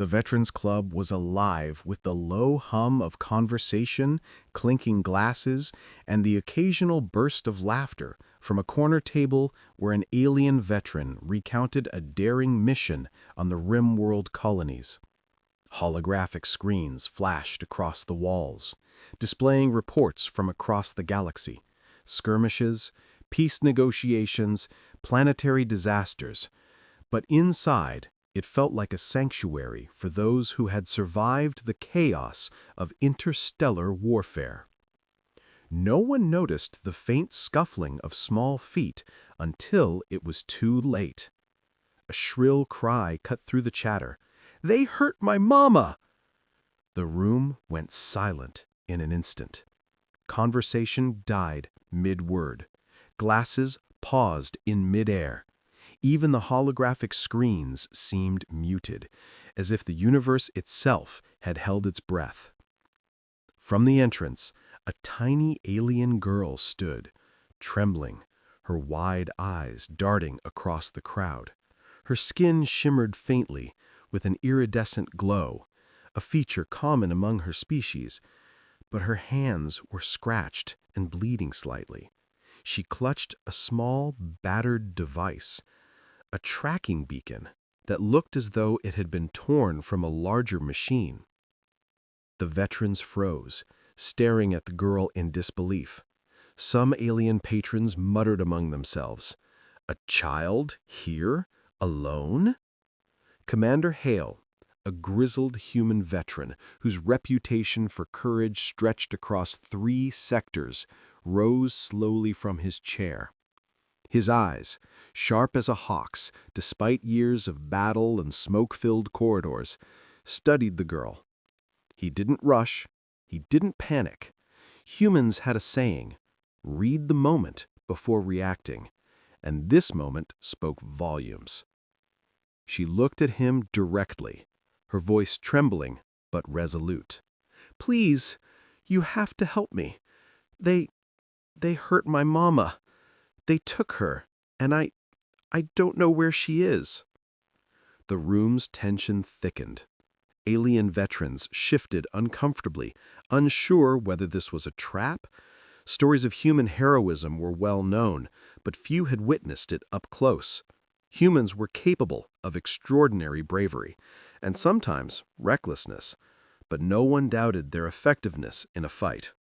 The Veterans Club was alive with the low hum of conversation, clinking glasses, and the occasional burst of laughter from a corner table where an alien veteran recounted a daring mission on the Rimworld colonies. Holographic screens flashed across the walls, displaying reports from across the galaxy, skirmishes, peace negotiations, planetary disasters. But inside, it felt like a sanctuary for those who had survived the chaos of interstellar warfare. No one noticed the faint scuffling of small feet until it was too late. A shrill cry cut through the chatter. "They hurt my mama!" The room went silent in an instant. Conversation died mid-word. Glasses paused in mid-air. Even the holographic screens seemed muted, as if the universe itself had held its breath. From the entrance, a tiny alien girl stood, trembling, her wide eyes darting across the crowd. Her skin shimmered faintly, with an iridescent glow, a feature common among her species, but her hands were scratched and bleeding slightly. She clutched a small, battered device, a tracking beacon that looked as though it had been torn from a larger machine. The veterans froze, staring at the girl in disbelief. Some alien patrons muttered among themselves, "A child here? Alone?" Commander Hale, a grizzled human veteran whose reputation for courage stretched across 3 sectors, rose slowly from his chair. His eyes, sharp as a hawk's despite years of battle and smoke-filled corridors, studied the girl. He didn't rush, he didn't panic. Humans had a saying, read the moment before reacting, and this moment spoke volumes. She looked at him directly, her voice trembling but resolute. "Please, you have to help me. They hurt my mama. They took her, and I don't know where she is." The room's tension thickened. Alien veterans shifted uncomfortably, unsure whether this was a trap. Stories of human heroism were well known, but few had witnessed it up close. Humans were capable of extraordinary bravery, and sometimes recklessness, but no one doubted their effectiveness in a fight.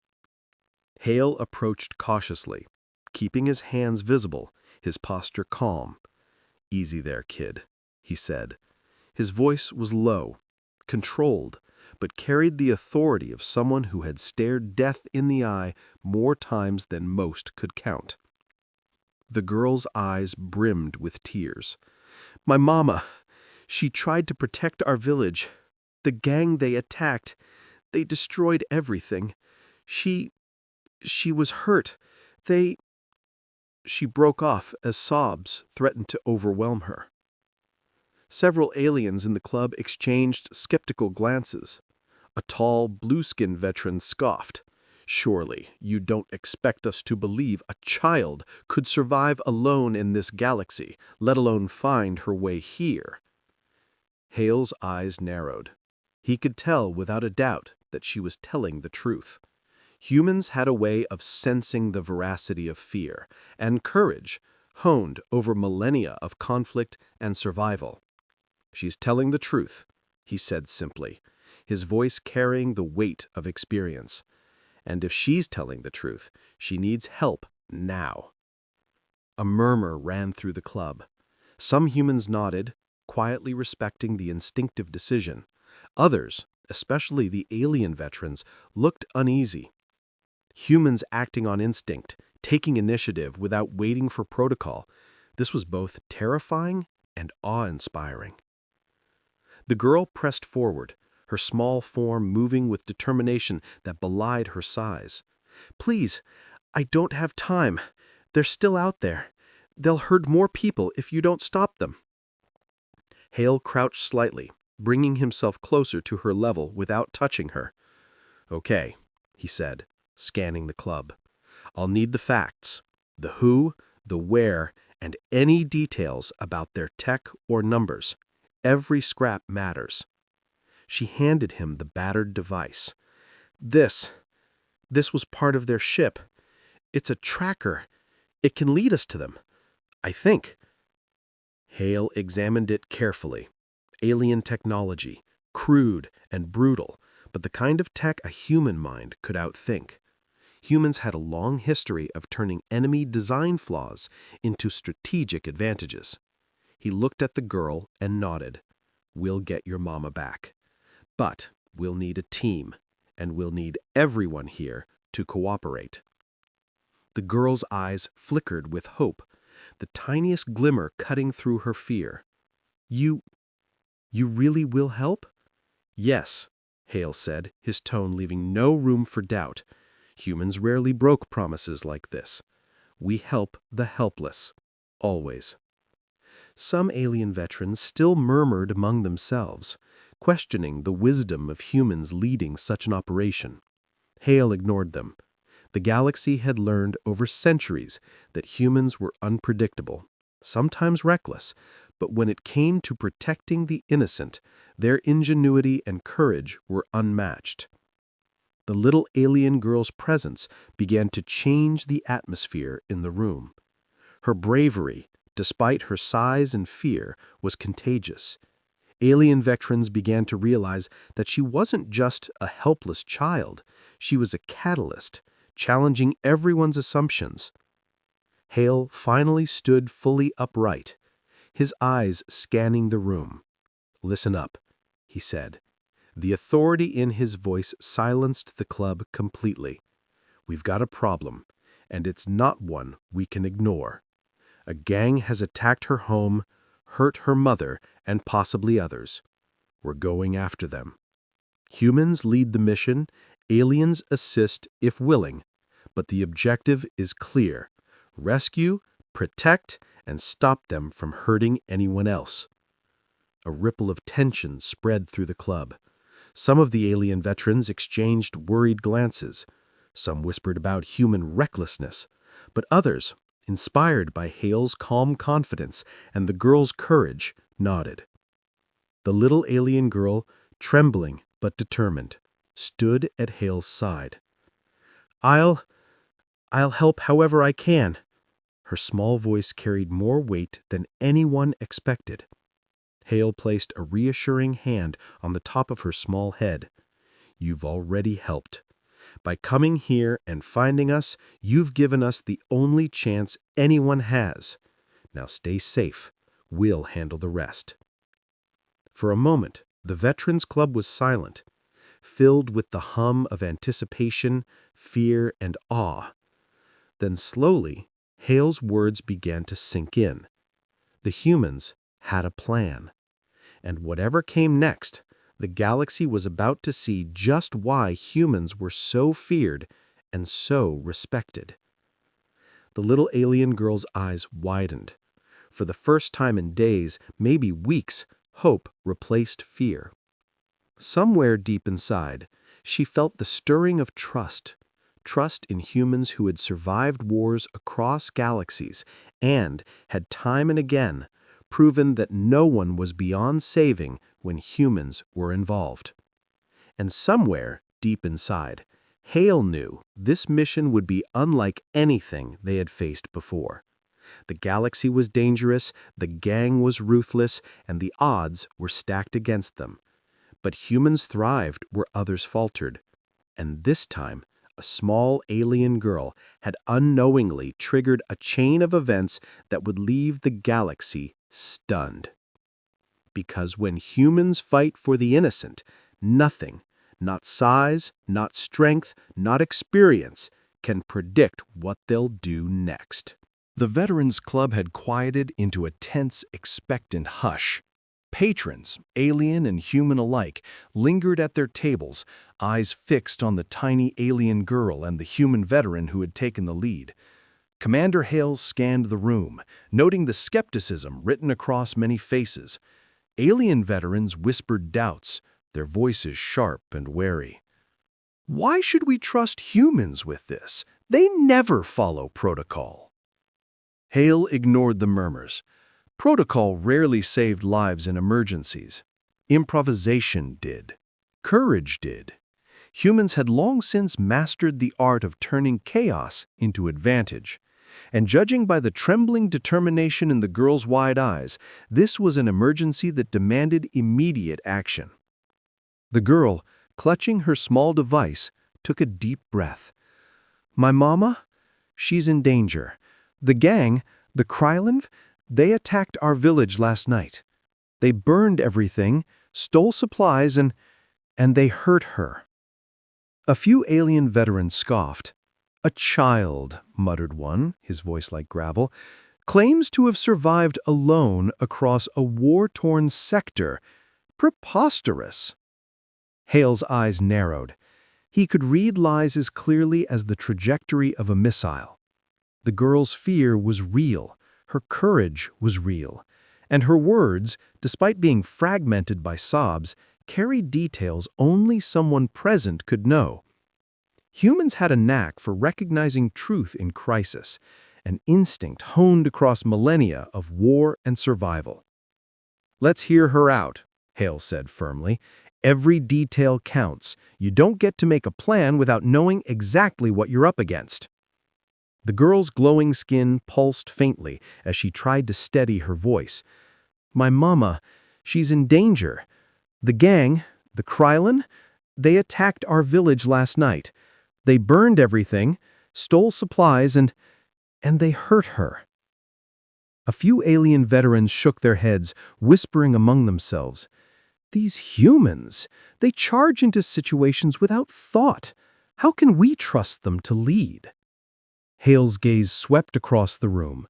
Hale approached cautiously, keeping his hands visible, his posture calm. "Easy there, kid," he said. His voice was low, controlled, but carried the authority of someone who had stared death in the eye more times than most could count. The girl's eyes brimmed with tears. "My mama, she tried to protect our village. The gang they attacked, they destroyed everything. She was hurt. She broke off as sobs threatened to overwhelm her. Several aliens in the club exchanged skeptical glances. A tall, blue-skinned veteran scoffed. "Surely you don't expect us to believe a child could survive alone in this galaxy, let alone find her way here?" Hale's eyes narrowed. He could tell without a doubt that she was telling the truth. Humans had a way of sensing the veracity of fear and courage, honed over millennia of conflict and survival. "She's telling the truth," he said simply, his voice carrying the weight of experience. "And if she's telling the truth, she needs help now." A murmur ran through the club. Some humans nodded, quietly respecting the instinctive decision. Others, especially the alien veterans, looked uneasy. Humans acting on instinct, taking initiative without waiting for protocol. This was both terrifying and awe-inspiring. The girl pressed forward, her small form moving with determination that belied her size. "Please, I don't have time. They're still out there. They'll hurt more people if you don't stop them." Hale crouched slightly, bringing himself closer to her level without touching her. "Okay," he said, scanning the club. "I'll need the facts, the who, the where, and any details about their tech or numbers. Every scrap matters." She handed him the battered device. This was part of their ship. It's a tracker. It can lead us to them, I think. Hale examined it carefully. Alien technology, crude and brutal, but the kind of tech a human mind could outthink. Humans had a long history of turning enemy design flaws into strategic advantages. He looked at the girl and nodded. We'll get your mama back. But we'll need a team, and we'll need everyone here to cooperate. The girl's eyes flickered with hope, the tiniest glimmer cutting through her fear. You really will help? Yes, Hale said, his tone leaving no room for doubt. Humans rarely broke promises like this. We help the helpless. Always. Some alien veterans still murmured among themselves, questioning the wisdom of humans leading such an operation. Hale ignored them. The galaxy had learned over centuries that humans were unpredictable, sometimes reckless, but when it came to protecting the innocent, their ingenuity and courage were unmatched. The little alien girl's presence began to change the atmosphere in the room. Her bravery, despite her size and fear, was contagious. Alien veterans began to realize that she wasn't just a helpless child, she was a catalyst, challenging everyone's assumptions. Hale finally stood fully upright, his eyes scanning the room. "Listen up," he said. The authority in his voice silenced the club completely. "We've got a problem, and it's not one we can ignore. A gang has attacked her home, hurt her mother, and possibly others. We're going after them. Humans lead the mission, aliens assist if willing, but the objective is clear: rescue, protect, and stop them from hurting anyone else." A ripple of tension spread through the club. Some of the alien veterans exchanged worried glances. Some whispered about human recklessness, but others, inspired by Hale's calm confidence and the girl's courage, nodded. The little alien girl, trembling but determined, stood at Hale's side. I'll help however I can." Her small voice carried more weight than anyone expected. Hale placed a reassuring hand on the top of her small head. "You've already helped. By coming here and finding us, you've given us the only chance anyone has. Now stay safe. We'll handle the rest." For a moment, the Veterans Club was silent, filled with the hum of anticipation, fear, and awe. Then slowly, Hale's words began to sink in. The humans had a plan. And whatever came next, the galaxy was about to see just why humans were so feared and so respected. The little alien girl's eyes widened. For the first time in days, maybe weeks, hope replaced fear. Somewhere deep inside, she felt the stirring of trust in humans who had survived wars across galaxies and had time and again proven that no one was beyond saving when humans were involved. And somewhere deep inside, Hale knew this mission would be unlike anything they had faced before. The galaxy was dangerous, the gang was ruthless, and the odds were stacked against them. But humans thrived where others faltered. And this time, a small alien girl had unknowingly triggered a chain of events that would leave the galaxy stunned. Because when humans fight for the innocent, nothing, not size, not strength, not experience, can predict what they'll do next. The Veterans Club had quieted into a tense, expectant hush. Patrons, alien and human alike, lingered at their tables, eyes fixed on the tiny alien girl and the human veteran who had taken the lead. Commander Hale scanned the room, noting the skepticism written across many faces. Alien veterans whispered doubts, their voices sharp and wary. "Why should we trust humans with this? They never follow protocol." Hale ignored the murmurs. Protocol rarely saved lives in emergencies. Improvisation did. Courage did. Humans had long since mastered the art of turning chaos into advantage. And judging by the trembling determination in the girl's wide eyes, this was an emergency that demanded immediate action. The girl, clutching her small device, took a deep breath. "My mama? She's in danger. The gang, the Krylov, they attacked our village last night. They burned everything, stole supplies, and they hurt her." A few alien veterans scoffed. "A child," muttered one, his voice like gravel, "claims to have survived alone across a war-torn sector. Preposterous." Hale's eyes narrowed. He could read lies as clearly as the trajectory of a missile. The girl's fear was real, her courage was real, and her words, despite being fragmented by sobs, carried details only someone present could know. Humans had a knack for recognizing truth in crisis, an instinct honed across millennia of war and survival. "Let's hear her out," Hale said firmly. "Every detail counts. You don't get to make a plan without knowing exactly what you're up against." The girl's glowing skin pulsed faintly as she tried to steady her voice. "My mama, she's in danger. The gang, the Krylov, they attacked our village last night. They burned everything, stole supplies, and they hurt her." A few alien veterans shook their heads, whispering among themselves. "These humans, they charge into situations without thought. How can we trust them to lead?" Hale's gaze swept across the room.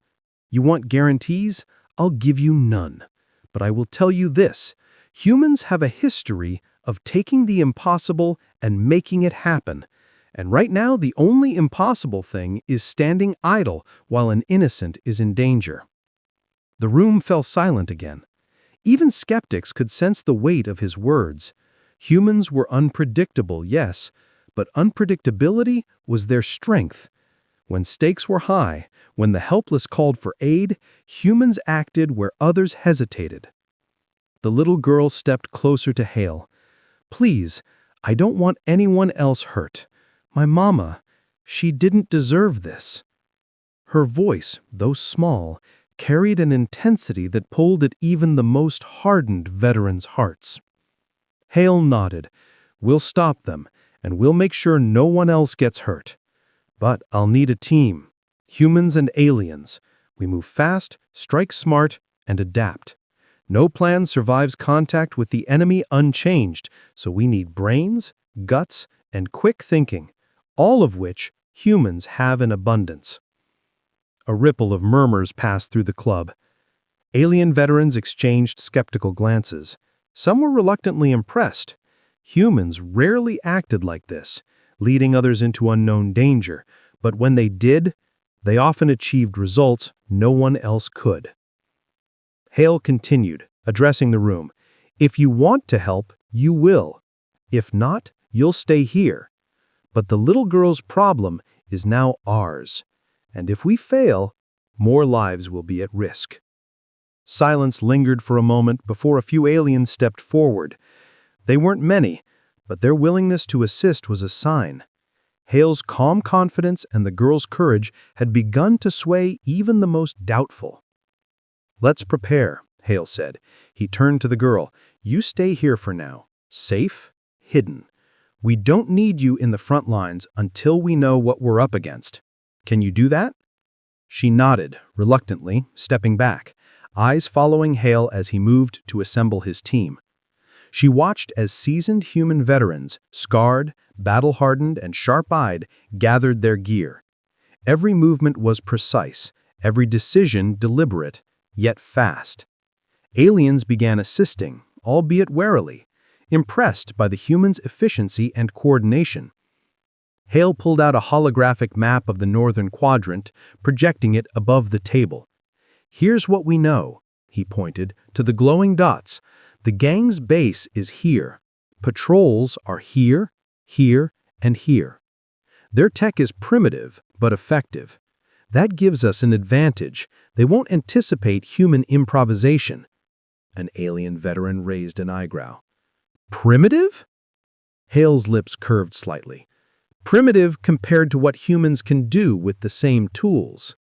"You want guarantees? I'll give you none. But I will tell you this. Humans have a history of taking the impossible and making it happen. And right now, the only impossible thing is standing idle while an innocent is in danger." The room fell silent again. Even skeptics could sense the weight of his words. Humans were unpredictable, yes, but unpredictability was their strength. When stakes were high, when the helpless called for aid, humans acted where others hesitated. The little girl stepped closer to Hale. "Please, I don't want anyone else hurt. My mama, she didn't deserve this." Her voice, though small, carried an intensity that pulled at even the most hardened veterans' hearts. Hale nodded. "We'll stop them, and we'll make sure no one else gets hurt. But I'll need a team. Humans and aliens. We move fast, strike smart, and adapt. No plan survives contact with the enemy unchanged, so we need brains, guts, and quick thinking, all of which humans have in abundance." A ripple of murmurs passed through the club. Alien veterans exchanged skeptical glances. Some were reluctantly impressed. Humans rarely acted like this, leading others into unknown danger, but when they did, they often achieved results no one else could. Hale continued, addressing the room. "If you want to help, you will. If not, you'll stay here. But the little girl's problem is now ours. And if we fail, more lives will be at risk." Silence lingered for a moment before a few aliens stepped forward. They weren't many, but their willingness to assist was a sign. Hale's calm confidence and the girl's courage had begun to sway even the most doubtful. "Let's prepare," Hale said. He turned to the girl. "You stay here for now, safe, hidden. We don't need you in the front lines until we know what we're up against. Can you do that?" She nodded, reluctantly, stepping back, eyes following Hale as he moved to assemble his team. She watched as seasoned human veterans, scarred, battle-hardened, and sharp-eyed, gathered their gear. Every movement was precise, every decision deliberate, yet fast. Aliens began assisting, albeit warily, impressed by the humans' efficiency and coordination. Hale pulled out a holographic map of the northern quadrant, projecting it above the table. "Here's what we know," he pointed to the glowing dots. "The gang's base is here. Patrols are here, here, and here. Their tech is primitive, but effective. That gives us an advantage. They won't anticipate human improvisation." An alien veteran raised an eyebrow. "Primitive?" Hale's lips curved slightly. Primitive compared to what humans can do with the same tools.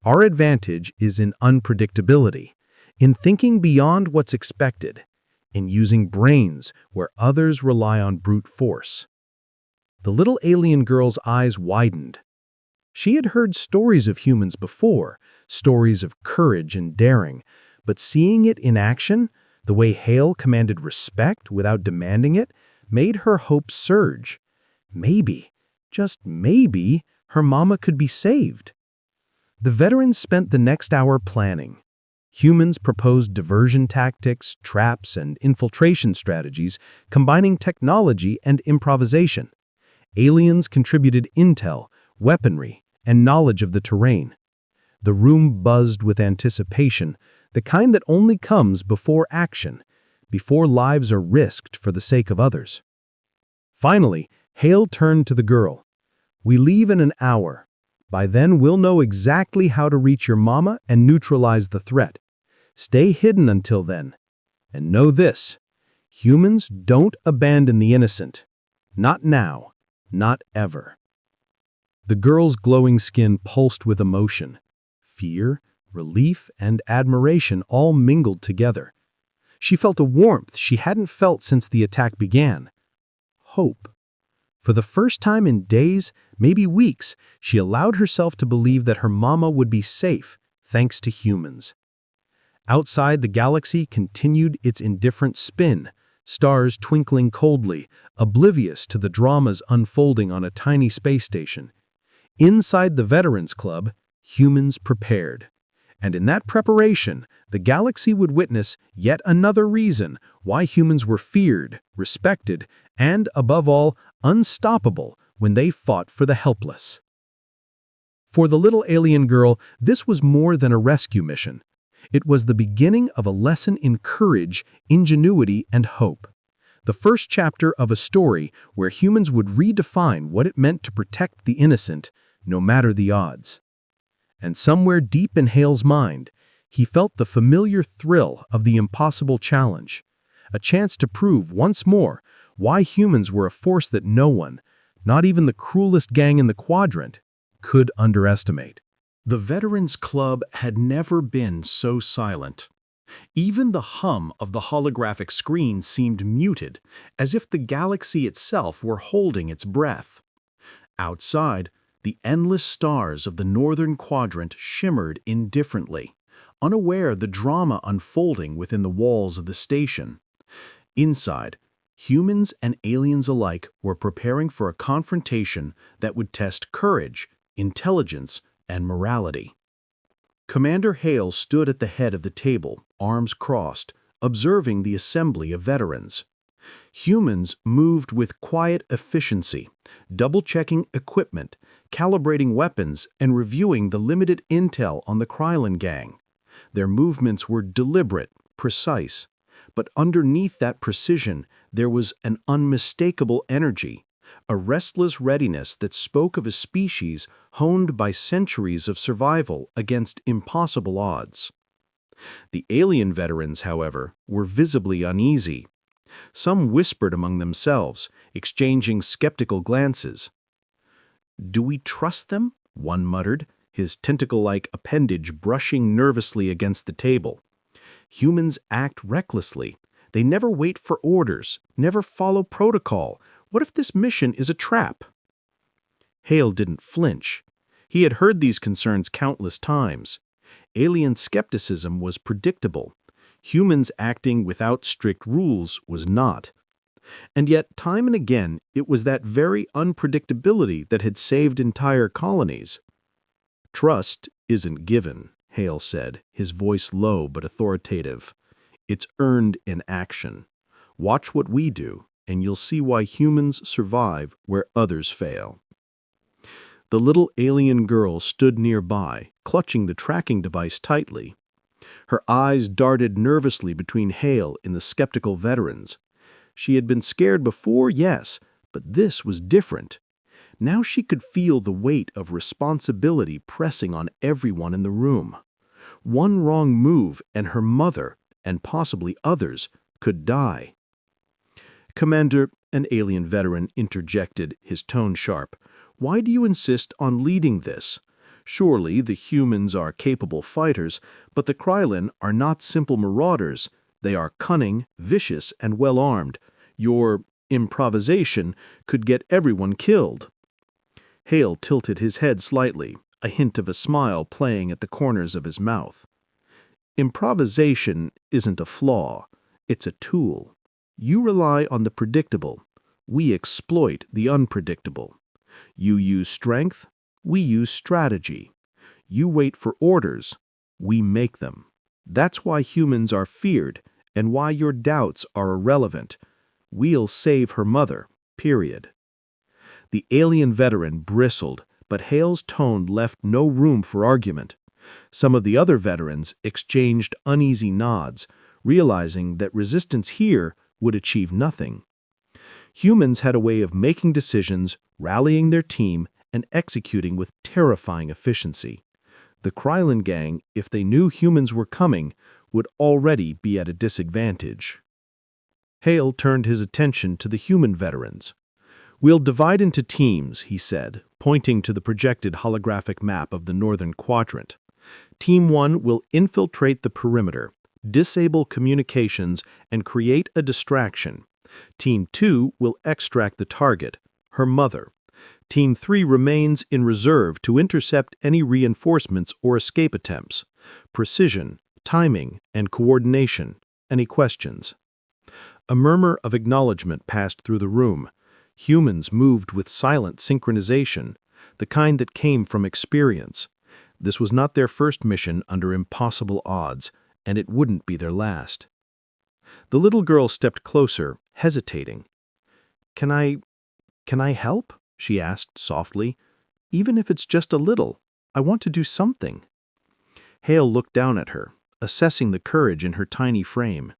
Our advantage is in unpredictability, in thinking beyond what's expected, in using brains where others rely on brute force. The little alien girl's eyes widened. She had heard stories of humans before, stories of courage and daring, but seeing it in action, the way Hale commanded respect without demanding it, made her hopes surge. Maybe, just maybe, her mama could be saved. The veterans spent the next hour planning. Humans proposed diversion tactics, traps, and infiltration strategies, combining technology and improvisation. Aliens contributed intel, weaponry, and knowledge of the terrain. The room buzzed with anticipation, the kind that only comes before action, before lives are risked for the sake of others. Finally, Hale turned to the girl. "We leave in an hour. By then we'll know exactly how to reach your mama and neutralize the threat. Stay hidden until then. And know this, humans don't abandon the innocent. Not now. Not ever." The girl's glowing skin pulsed with emotion. Fear, relief, and admiration all mingled together. She felt a warmth she hadn't felt since the attack began. Hope. For the first time in days, maybe weeks, she allowed herself to believe that her mama would be safe, thanks to humans. Outside, the galaxy continued its indifferent spin, stars twinkling coldly, oblivious to the dramas unfolding on a tiny space station. Inside the Veterans Club, humans prepared. And in that preparation, the galaxy would witness yet another reason why humans were feared, respected, and, above all, unstoppable when they fought for the helpless. For the little alien girl, this was more than a rescue mission. It was the beginning of a lesson in courage, ingenuity, and hope. The first chapter of a story where humans would redefine what it meant to protect the innocent, no matter the odds. And somewhere deep in Hale's mind, he felt the familiar thrill of the impossible challenge, a chance to prove once more why humans were a force that no one, not even the cruelest gang in the quadrant, could underestimate. The Veterans Club had never been so silent. Even the hum of the holographic screen seemed muted, as if the galaxy itself were holding its breath. Outside, the endless stars of the northern quadrant shimmered indifferently, unaware the drama unfolding within the walls of the station. Inside, humans and aliens alike were preparing for a confrontation that would test courage, intelligence, and morality. Commander Hale stood at the head of the table, arms crossed, observing the assembly of veterans. Humans moved with quiet efficiency, double-checking equipment, calibrating weapons, and reviewing the limited intel on the Krylon gang. Their movements were deliberate, precise, but underneath that precision, there was an unmistakable energy, a restless readiness that spoke of a species honed by centuries of survival against impossible odds. The alien veterans, however, were visibly uneasy. Some whispered among themselves, exchanging skeptical glances. "Do we trust them?" one muttered, his tentacle-like appendage brushing nervously against the table. "Humans act recklessly. They never wait for orders, never follow protocol. What if this mission is a trap?" Hale didn't flinch. He had heard these concerns countless times. Alien skepticism was predictable. Humans acting without strict rules was not. And yet, time and again, it was that very unpredictability that had saved entire colonies. "Trust isn't given," Hale said, his voice low but authoritative. "It's earned in action. Watch what we do, and you'll see why humans survive where others fail." The little alien girl stood nearby, clutching the tracking device tightly. Her eyes darted nervously between Hale and the skeptical veterans. She had been scared before, yes, but this was different. Now she could feel the weight of responsibility pressing on everyone in the room. One wrong move and her mother, and possibly others, could die. Commander, an alien veteran interjected, his tone sharp. Why do you insist on leading this? Surely the humans are capable fighters, but the Krylon are not simple marauders. They are cunning, vicious, and well-armed. Your improvisation could get everyone killed. Hale tilted his head slightly, a hint of a smile playing at the corners of his mouth. Improvisation isn't a flaw, it's a tool. You rely on the predictable. We exploit the unpredictable. You use strength, we use strategy. You wait for orders, we make them. That's why humans are feared and why your doubts are irrelevant. We'll save her mother, period. The alien veteran bristled, but Hale's tone left no room for argument. Some of the other veterans exchanged uneasy nods, realizing that resistance here would achieve nothing. Humans had a way of making decisions, rallying their team, and executing with terrifying efficiency. The Krylon gang, if they knew humans were coming, would already be at a disadvantage. Hale turned his attention to the human veterans. We'll divide into teams, he said, pointing to the projected holographic map of the northern quadrant. Team 1 will infiltrate the perimeter, disable communications, and create a distraction. Team 2 will extract the target, her mother. Team 3 remains in reserve to intercept any reinforcements or escape attempts. Precision, timing, and coordination. Any questions? A murmur of acknowledgement passed through the room. Humans moved with silent synchronization, the kind that came from experience. This was not their first mission under impossible odds, and it wouldn't be their last. The little girl stepped closer, hesitating. Can I help?" she asked softly. "Even if it's just a little. I want to do something." Hale looked down at her, assessing the courage in her tiny frame.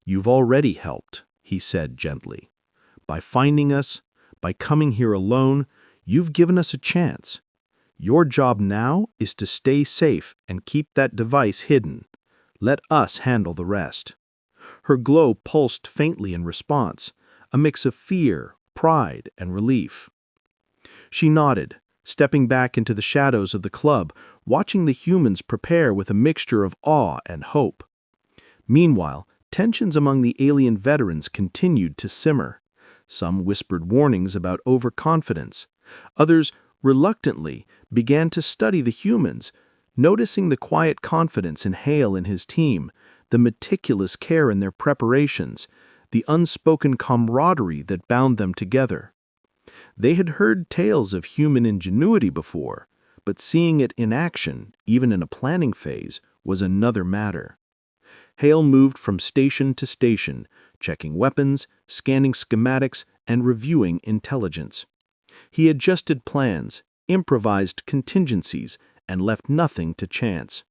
"You've already helped," he said gently. "By finding us, by coming here alone, you've given us a chance. Your job now is to stay safe and keep that device hidden. Let us handle the rest." Her glow pulsed faintly in response, a mix of fear, pride, and relief. She nodded, stepping back into the shadows of the club, watching the humans prepare with a mixture of awe and hope. Meanwhile, tensions among the alien veterans continued to simmer. Some whispered warnings about overconfidence. Others, reluctantly, began to study the humans, noticing the quiet confidence in Hale and his team, the meticulous care in their preparations, the unspoken camaraderie that bound them together. They had heard tales of human ingenuity before, but seeing it in action, even in a planning phase, was another matter. Hale moved from station to station, checking weapons, scanning schematics, and reviewing intelligence. He adjusted plans, improvised contingencies, and left nothing to chance.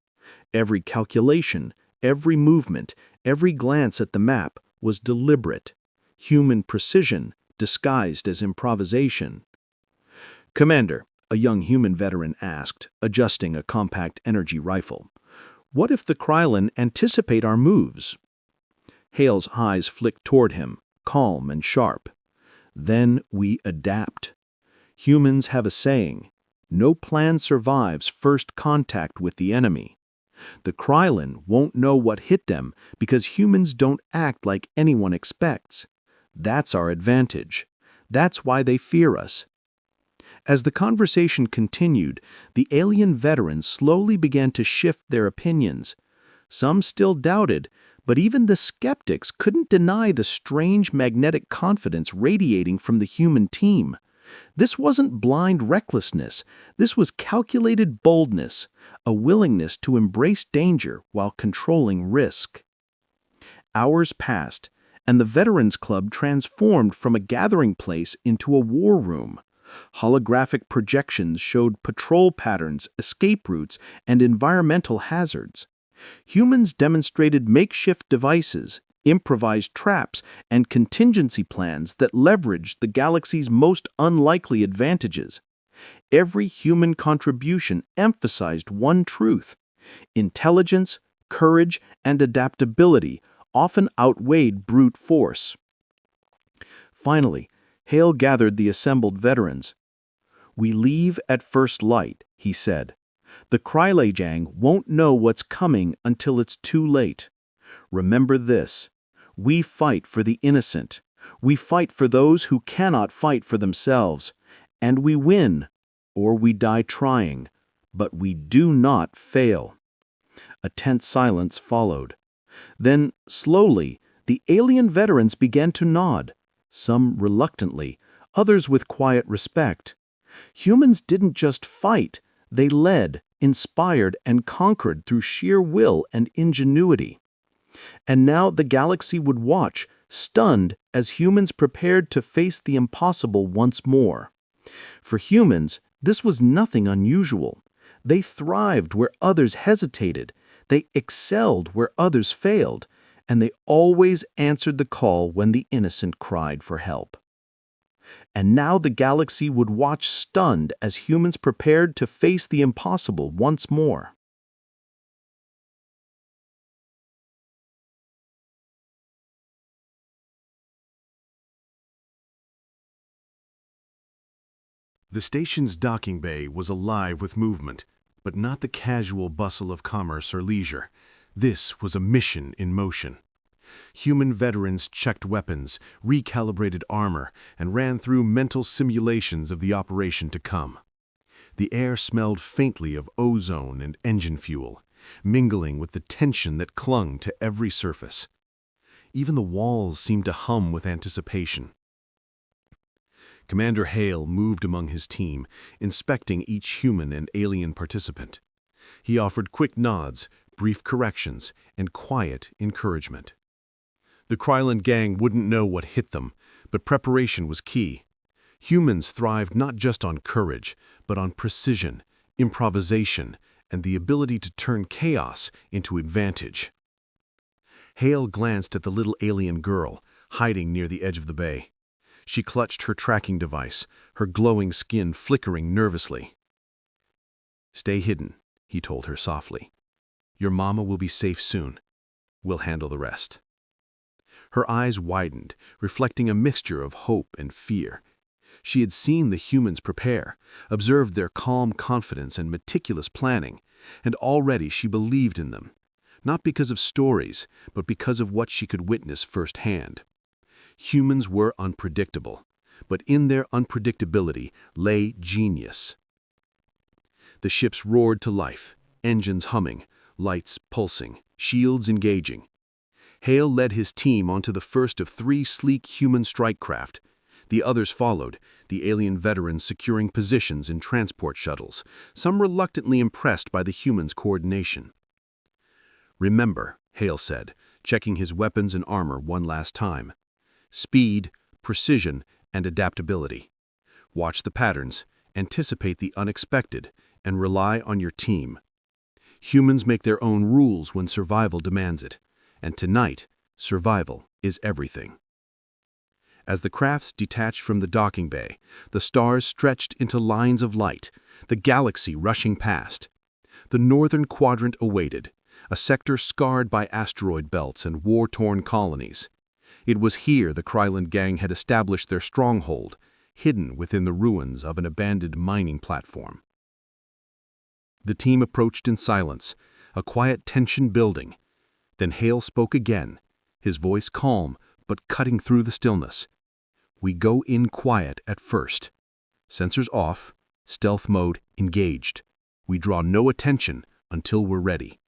Every calculation, every movement, every glance at the map was deliberate. Human precision disguised as improvisation. "Commander," a young human veteran asked, adjusting a compact energy rifle, "what if the Krylon anticipate our moves?" Hale's eyes flicked toward him, calm and sharp. "Then we adapt. Humans have a saying, no plan survives first contact with the enemy. The Krylon won't know what hit them because humans don't act like anyone expects. That's our advantage. That's why they fear us." As the conversation continued, the alien veterans slowly began to shift their opinions. Some still doubted, but even the skeptics couldn't deny the strange magnetic confidence radiating from the human team. This wasn't blind recklessness, this was calculated boldness, a willingness to embrace danger while controlling risk. Hours passed, and the Veterans Club transformed from a gathering place into a war room. Holographic projections showed patrol patterns, escape routes, and environmental hazards. Humans demonstrated makeshift devices, improvised traps, and contingency plans that leveraged the galaxy's most unlikely advantages. Every human contribution emphasized one truth: intelligence, courage, and adaptability often outweighed brute force. Finally, Hale gathered the assembled veterans. "We leave at first light," he said. "The Krylajang won't know what's coming until it's too late. Remember this. We fight for the innocent. We fight for those who cannot fight for themselves. And we win, or we die trying, but we do not fail." A tense silence followed. Then, slowly, the alien veterans began to nod, some reluctantly, others with quiet respect. Humans didn't just fight, they led, inspired, and conquered through sheer will and ingenuity. And now the galaxy would watch, stunned, as humans prepared to face the impossible once more. For humans, this was nothing unusual. They thrived where others hesitated, they excelled where others failed, and they always answered the call when the innocent cried for help. And now the galaxy would watch stunned as humans prepared to face the impossible once more. The station's docking bay was alive with movement, but not the casual bustle of commerce or leisure. This was a mission in motion. Human veterans checked weapons, recalibrated armor, and ran through mental simulations of the operation to come. The air smelled faintly of ozone and engine fuel, mingling with the tension that clung to every surface. Even the walls seemed to hum with anticipation. Commander Hale moved among his team, inspecting each human and alien participant. He offered quick nods, brief corrections, and quiet encouragement. The Krylon gang wouldn't know what hit them, but preparation was key. Humans thrived not just on courage, but on precision, improvisation, and the ability to turn chaos into advantage. Hale glanced at the little alien girl, hiding near the edge of the bay. She clutched her tracking device, her glowing skin flickering nervously. "Stay hidden," he told her softly. "Your mama will be safe soon. We'll handle the rest." Her eyes widened, reflecting a mixture of hope and fear. She had seen the humans prepare, observed their calm confidence and meticulous planning, and already she believed in them, not because of stories, but because of what she could witness firsthand. Humans were unpredictable, but in their unpredictability lay genius. The ships roared to life, engines humming, lights pulsing, shields engaging. Hale led his team onto the first of 3 sleek human strike craft. The others followed, the alien veterans securing positions in transport shuttles, some reluctantly impressed by the humans' coordination. "Remember," Hale said, checking his weapons and armor one last time. "Speed, precision, and adaptability. Watch the patterns, anticipate the unexpected, and rely on your team. Humans make their own rules when survival demands it, and tonight, survival is everything." As the crafts detached from the docking bay, the stars stretched into lines of light, the galaxy rushing past. The northern quadrant awaited, a sector scarred by asteroid belts and war-torn colonies. It was here the Krylon gang had established their stronghold, hidden within the ruins of an abandoned mining platform. The team approached in silence, a quiet tension building. Then Hale spoke again, his voice calm but cutting through the stillness. "We go in quiet at first. Sensors off, stealth mode engaged. We draw no attention until we're ready."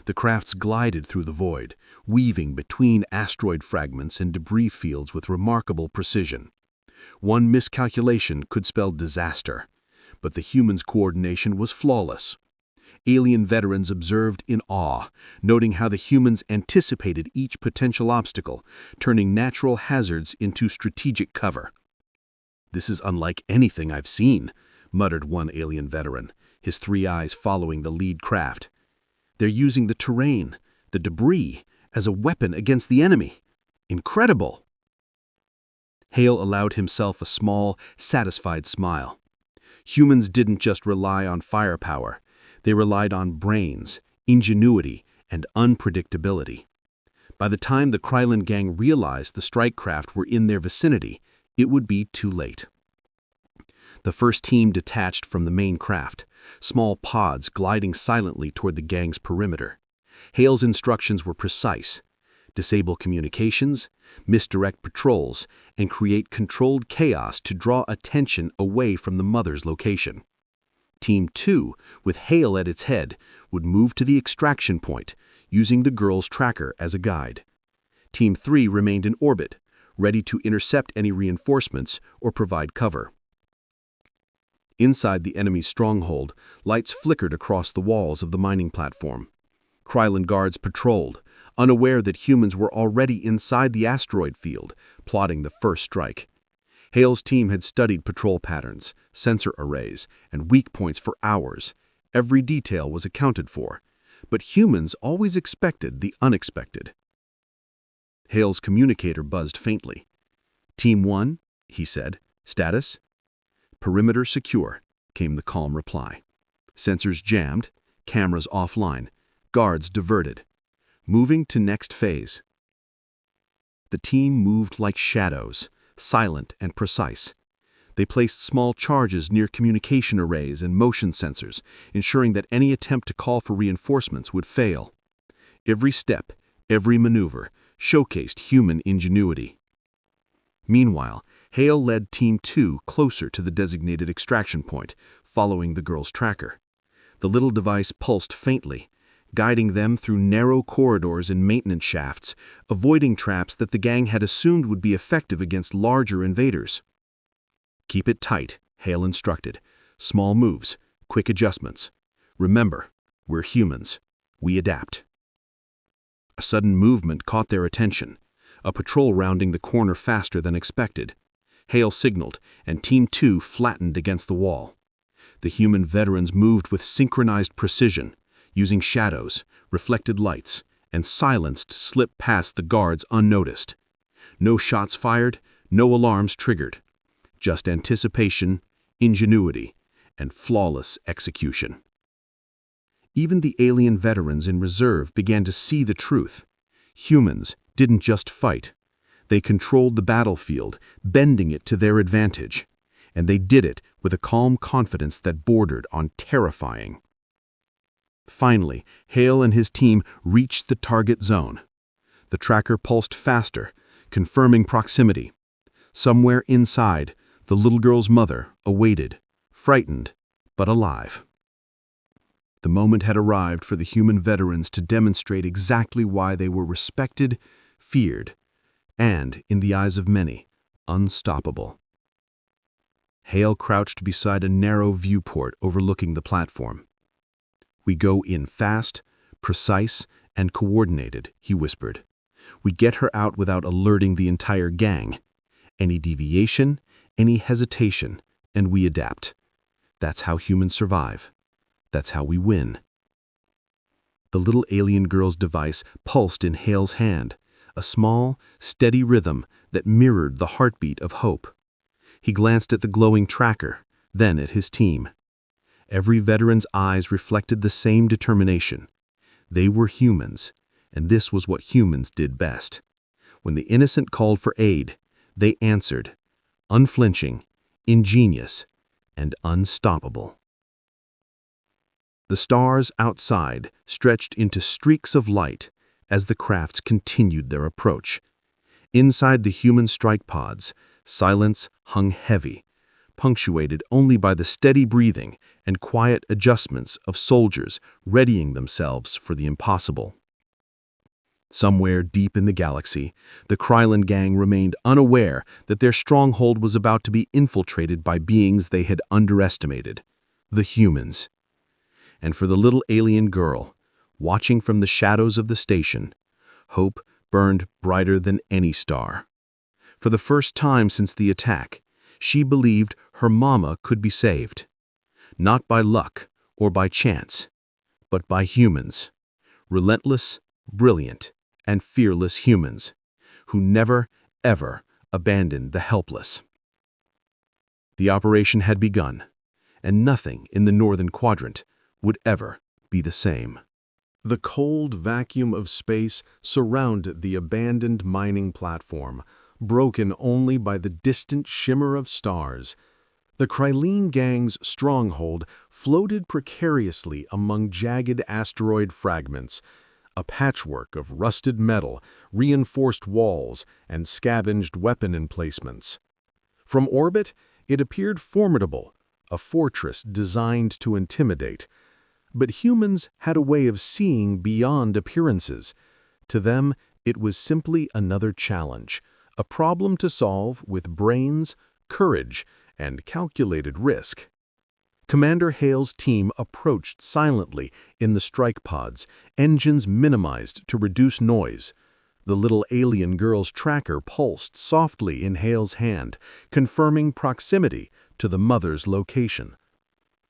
The crafts glided through the void, weaving between asteroid fragments and debris fields with remarkable precision. One miscalculation could spell disaster, but the humans' coordination was flawless. Alien veterans observed in awe, noting how the humans anticipated each potential obstacle, turning natural hazards into strategic cover. "This is unlike anything I've seen," muttered one alien veteran, his 3 eyes following the lead craft. "They're using the terrain, the debris, as a weapon against the enemy. Incredible!" Hale allowed himself a small, satisfied smile. Humans didn't just rely on firepower. They relied on brains, ingenuity, and unpredictability. By the time the Krylon gang realized the strike craft were in their vicinity, it would be too late. The first team detached from the main craft, small pods gliding silently toward the gang's perimeter. Hale's instructions were precise: disable communications, misdirect patrols, and create controlled chaos to draw attention away from the mother's location. Team 2, with Hale at its head, would move to the extraction point, using the girl's tracker as a guide. Team 3 remained in orbit, ready to intercept any reinforcements or provide cover. Inside the enemy's stronghold, lights flickered across the walls of the mining platform. Krylon guards patrolled, unaware that humans were already inside the asteroid field, plotting the first strike. Hale's team had studied patrol patterns, sensor arrays, and weak points for hours. Every detail was accounted for, but humans always expected the unexpected. Hale's communicator buzzed faintly. "Team 1, he said. "Status?" "Perimeter secure," came the calm reply. "Sensors jammed, cameras offline, guards diverted. Moving to next phase." The team moved like shadows, silent and precise. They placed small charges near communication arrays and motion sensors, ensuring that any attempt to call for reinforcements would fail. Every step, every maneuver, showcased human ingenuity. Meanwhile, Hale led Team 2 closer to the designated extraction point, following the girl's tracker. The little device pulsed faintly, guiding them through narrow corridors and maintenance shafts, avoiding traps that the gang had assumed would be effective against larger invaders. "Keep it tight," Hale instructed. "Small moves, quick adjustments. Remember, we're humans. We adapt." A sudden movement caught their attention, a patrol rounding the corner faster than expected. Hale signaled, and Team 2 flattened against the wall. The human veterans moved with synchronized precision, using shadows, reflected lights, and silence to slip past the guards unnoticed. No shots fired, no alarms triggered. Just anticipation, ingenuity, and flawless execution. Even the alien veterans in reserve began to see the truth. Humans didn't just fight. They controlled the battlefield, bending it to their advantage. And they did it with a calm confidence that bordered on terrifying. Finally, Hale and his team reached the target zone. The tracker pulsed faster, confirming proximity. Somewhere inside, the little girl's mother awaited, frightened, but alive. The moment had arrived for the human veterans to demonstrate exactly why they were respected, feared, and, in the eyes of many, unstoppable. Hale crouched beside a narrow viewport overlooking the platform. "We go in fast, precise, and coordinated," he whispered. "We get her out without alerting the entire gang. Any deviation, any hesitation, and we adapt. That's how humans survive. That's how we win." The little alien girl's device pulsed in Hale's hand, a small, steady rhythm that mirrored the heartbeat of hope. He glanced at the glowing tracker, then at his team. Every veteran's eyes reflected the same determination. They were humans, and this was what humans did best. When the innocent called for aid, they answered, unflinching, ingenious, and unstoppable. The stars outside stretched into streaks of light as the crafts continued their approach. Inside the human strike pods, silence hung heavy, punctuated only by the steady breathing and quiet adjustments of soldiers readying themselves for the impossible. Somewhere deep in the galaxy, the Krylon gang remained unaware that their stronghold was about to be infiltrated by beings they had underestimated, the humans. And for the little alien girl, watching from the shadows of the station, hope burned brighter than any star. For the first time since the attack, she believed her mama could be saved. Not by luck or by chance, but by humans. Relentless, brilliant, and fearless humans who never, ever abandoned the helpless. The operation had begun, and nothing in the northern quadrant would ever be the same. The cold vacuum of space surrounded the abandoned mining platform, broken only by the distant shimmer of stars. The Krylene gang's stronghold floated precariously among jagged asteroid fragments, a patchwork of rusted metal, reinforced walls, and scavenged weapon emplacements. From orbit, it appeared formidable, a fortress designed to intimidate. But humans had a way of seeing beyond appearances. To them, it was simply another challenge, a problem to solve with brains, courage, and calculated risk. Commander Hale's team approached silently in the strike pods, engines minimized to reduce noise. The little alien girl's tracker pulsed softly in Hale's hand, confirming proximity to the mother's location.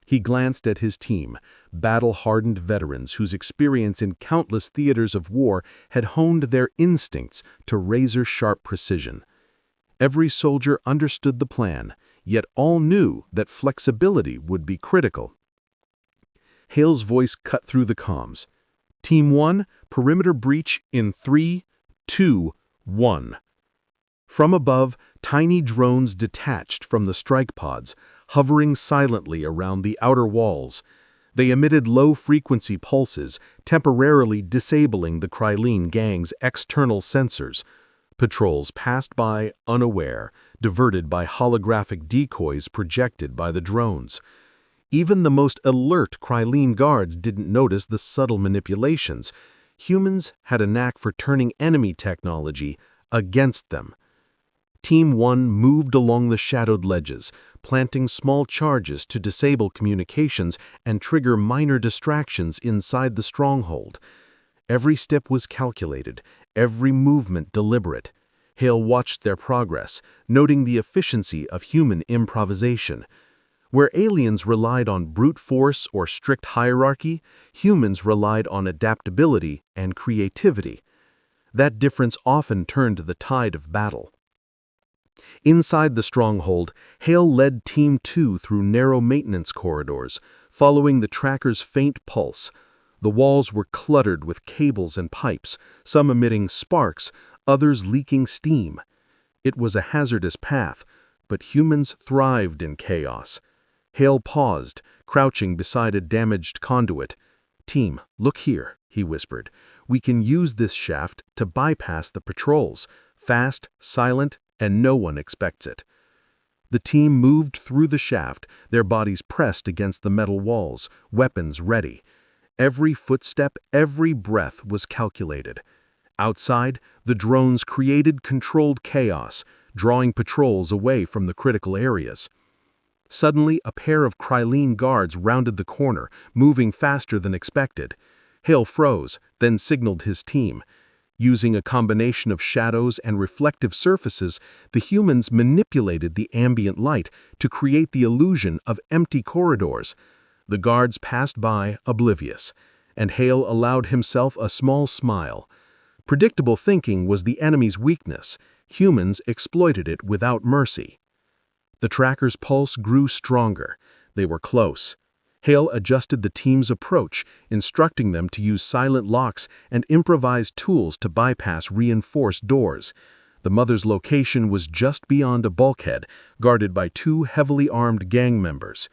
He glanced at his team, battle-hardened veterans whose experience in countless theaters of war had honed their instincts to razor-sharp precision. Every soldier understood the plan, yet all knew that flexibility would be critical. Hale's voice cut through the comms. Team 1, perimeter breach in 3, 2, 1. From above, tiny drones detached from the strike pods, hovering silently around the outer walls. They emitted low-frequency pulses, temporarily disabling the Krylene gang's external sensors. Patrols passed by unaware, diverted by holographic decoys projected by the drones. Even the most alert Krylene guards didn't notice the subtle manipulations. Humans had a knack for turning enemy technology against them. Team 1 moved along the shadowed ledges, planting small charges to disable communications and trigger minor distractions inside the stronghold. Every step was calculated, every movement deliberate. Hale watched their progress, noting the efficiency of human improvisation. Where aliens relied on brute force or strict hierarchy, humans relied on adaptability and creativity. That difference often turned the tide of battle. Inside the stronghold, Hale led Team 2 through narrow maintenance corridors, following the tracker's faint pulse. The walls were cluttered with cables and pipes, some emitting sparks, others leaking steam. It was a hazardous path, but humans thrived in chaos. Hale paused, crouching beside a damaged conduit. "Team, look here," he whispered. "We can use this shaft to bypass the patrols. Fast, silent, and no one expects it." The team moved through the shaft, their bodies pressed against the metal walls, weapons ready. Every footstep, every breath was calculated. Outside, the drones created controlled chaos, drawing patrols away from the critical areas. Suddenly, a pair of Krylene guards rounded the corner, moving faster than expected. Hale froze, then signaled his team. Using a combination of shadows and reflective surfaces, the humans manipulated the ambient light to create the illusion of empty corridors. The guards passed by, oblivious, and Hale allowed himself a small smile. Predictable thinking was the enemy's weakness. Humans exploited it without mercy. The tracker's pulse grew stronger. They were close. Hale adjusted the team's approach, instructing them to use silent locks and improvised tools to bypass reinforced doors. The mother's location was just beyond a bulkhead, guarded by 2 heavily armed gang members.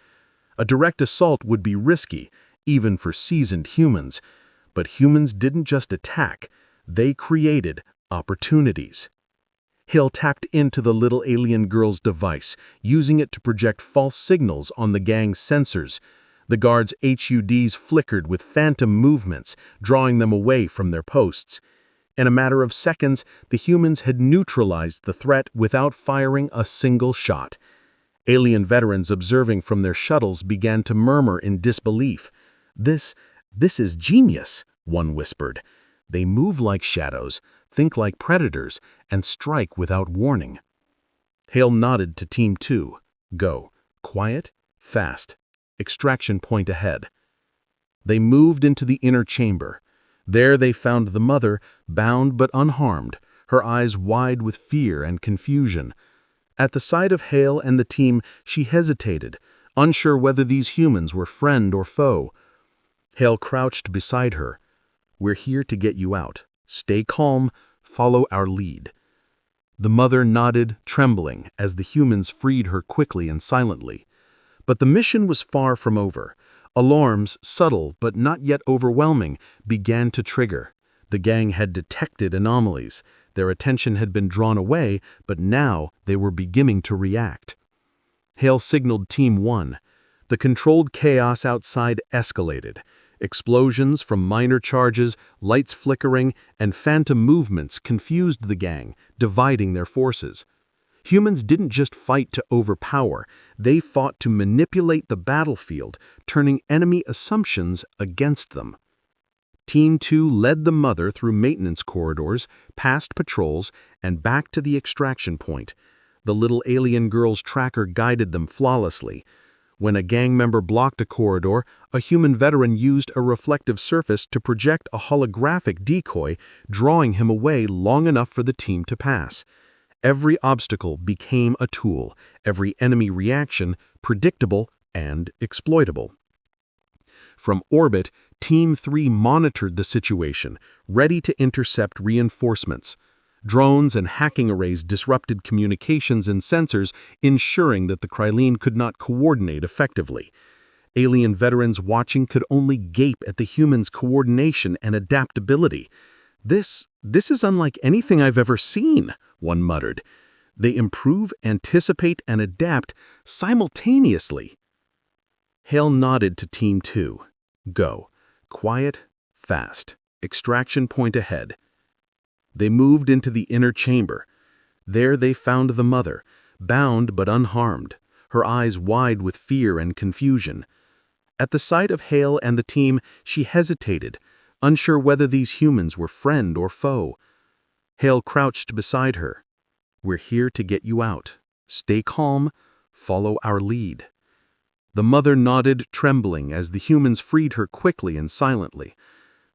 A direct assault would be risky, even for seasoned humans. But humans didn't just attack, they created opportunities. Hale tapped into the little alien girl's device, using it to project false signals on the gang's sensors. The guards' HUDs flickered with phantom movements, drawing them away from their posts. In a matter of seconds, the humans had neutralized the threat without firing a single shot. Alien veterans observing from their shuttles began to murmur in disbelief. This is genius," one whispered. "They move like shadows, think like predators, and strike without warning." Hale nodded to Team 2. "Go. Quiet, fast. Extraction point ahead." They moved into the inner chamber. There they found the mother, bound but unharmed, her eyes wide with fear and confusion. At the sight of Hale and the team, she hesitated, unsure whether these humans were friend or foe. Hale crouched beside her. We're here to get you out. Stay calm, follow our lead." The mother nodded, trembling, as the humans freed her quickly and silently. But the mission was far from over. Alarms, subtle but not yet overwhelming, began to trigger. The gang had detected anomalies. Their attention had been drawn away, but now they were beginning to react. Hale signaled Team 1. The controlled chaos outside escalated. Explosions from minor charges, lights flickering, and phantom movements confused the gang, dividing their forces. Humans didn't just fight to overpower, they fought to manipulate the battlefield, turning enemy assumptions against them. Team 2 led the mother through maintenance corridors, past patrols, and back to the extraction point. The little alien girl's tracker guided them flawlessly. When a gang member blocked a corridor, a human veteran used a reflective surface to project a holographic decoy, drawing him away long enough for the team to pass. Every obstacle became a tool, every enemy reaction predictable and exploitable. From orbit, Team 3 monitored the situation, ready to intercept reinforcements. Drones and hacking arrays disrupted communications and sensors, ensuring that the Krylene could not coordinate effectively. Alien veterans watching could only gape at the humans' coordination and adaptability. This is unlike anything I've ever seen," one muttered. "They improve, anticipate, and adapt simultaneously." Hale nodded to Team 2. "Go. Quiet, fast. Extraction point ahead." They moved into the inner chamber. There they found the mother, bound but unharmed, her eyes wide with fear and confusion. At the sight of Hale and the team, she hesitated, unsure whether these humans were friend or foe. Hale crouched beside her. "We're here to get you out. Stay calm, follow our lead." The mother nodded, trembling, as the humans freed her quickly and silently.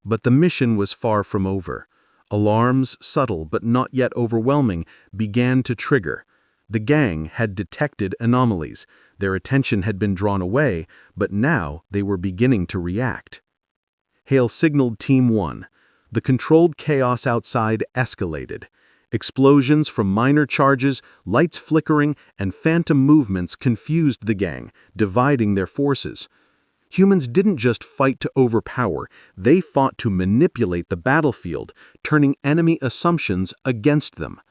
But the mission was far from over. Alarms, subtle but not yet overwhelming, began to trigger. The gang had detected anomalies. Their attention had been drawn away, but now they were beginning to react. Hale signaled Team 1. The controlled chaos outside escalated. Explosions from minor charges, lights flickering, and phantom movements confused the gang, dividing their forces. Humans didn't just fight to overpower, they fought to manipulate the battlefield, turning enemy assumptions against them.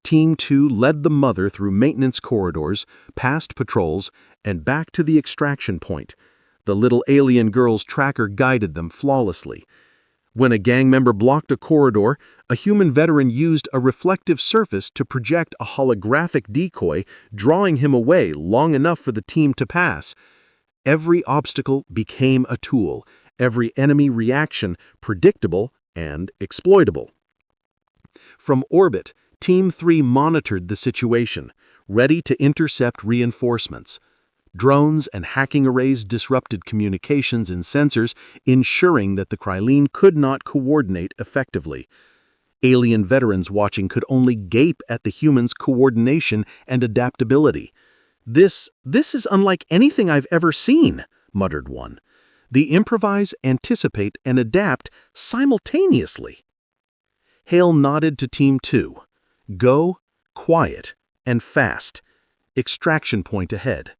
Team 2 led the mother through maintenance corridors, past patrols, and back to the extraction point. The little alien girl's tracker guided them flawlessly. When a gang member blocked a corridor, a human veteran used a reflective surface to project a holographic decoy, drawing him away long enough for the team to pass. Every obstacle became a tool, every enemy reaction predictable and exploitable. From orbit, Team 3 monitored the situation, ready to intercept reinforcements. Drones and hacking arrays disrupted communications and sensors, ensuring that the Krylene could not coordinate effectively. Alien veterans watching could only gape at the humans' coordination and adaptability. This is unlike anything I've ever seen," muttered one. "They improvise, anticipate, and adapt simultaneously." Hale nodded to Team 2. "Go, quiet, and fast. Extraction point ahead."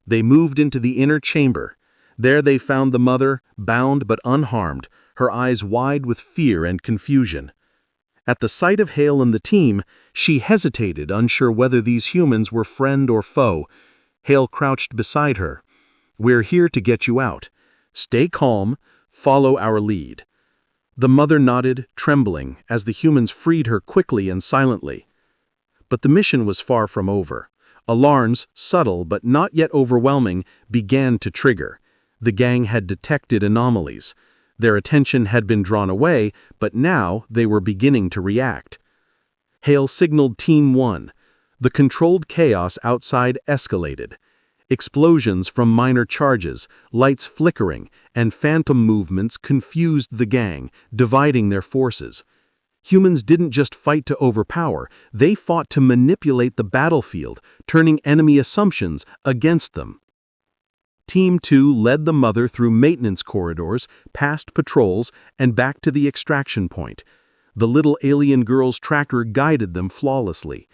They moved into the inner chamber. There they found the mother, bound but unharmed, her eyes wide with fear and confusion. At the sight of Hale and the team, she hesitated, unsure whether these humans were friend or foe. Hale crouched beside her. "We're here to get you out. Stay calm, follow our lead." The mother nodded, trembling, as the humans freed her quickly and silently. But the mission was far from over. Alarms, subtle but not yet overwhelming, began to trigger. The gang had detected anomalies. Their attention had been drawn away, but now they were beginning to react. Hale signaled Team 1. The controlled chaos outside escalated. Explosions from minor charges, lights flickering, and phantom movements confused the gang, dividing their forces. Humans didn't just fight to overpower, they fought to manipulate the battlefield, turning enemy assumptions against them. Team 2 led the mother through maintenance corridors, past patrols, and back to the extraction point. The little alien girl's tracker guided them flawlessly.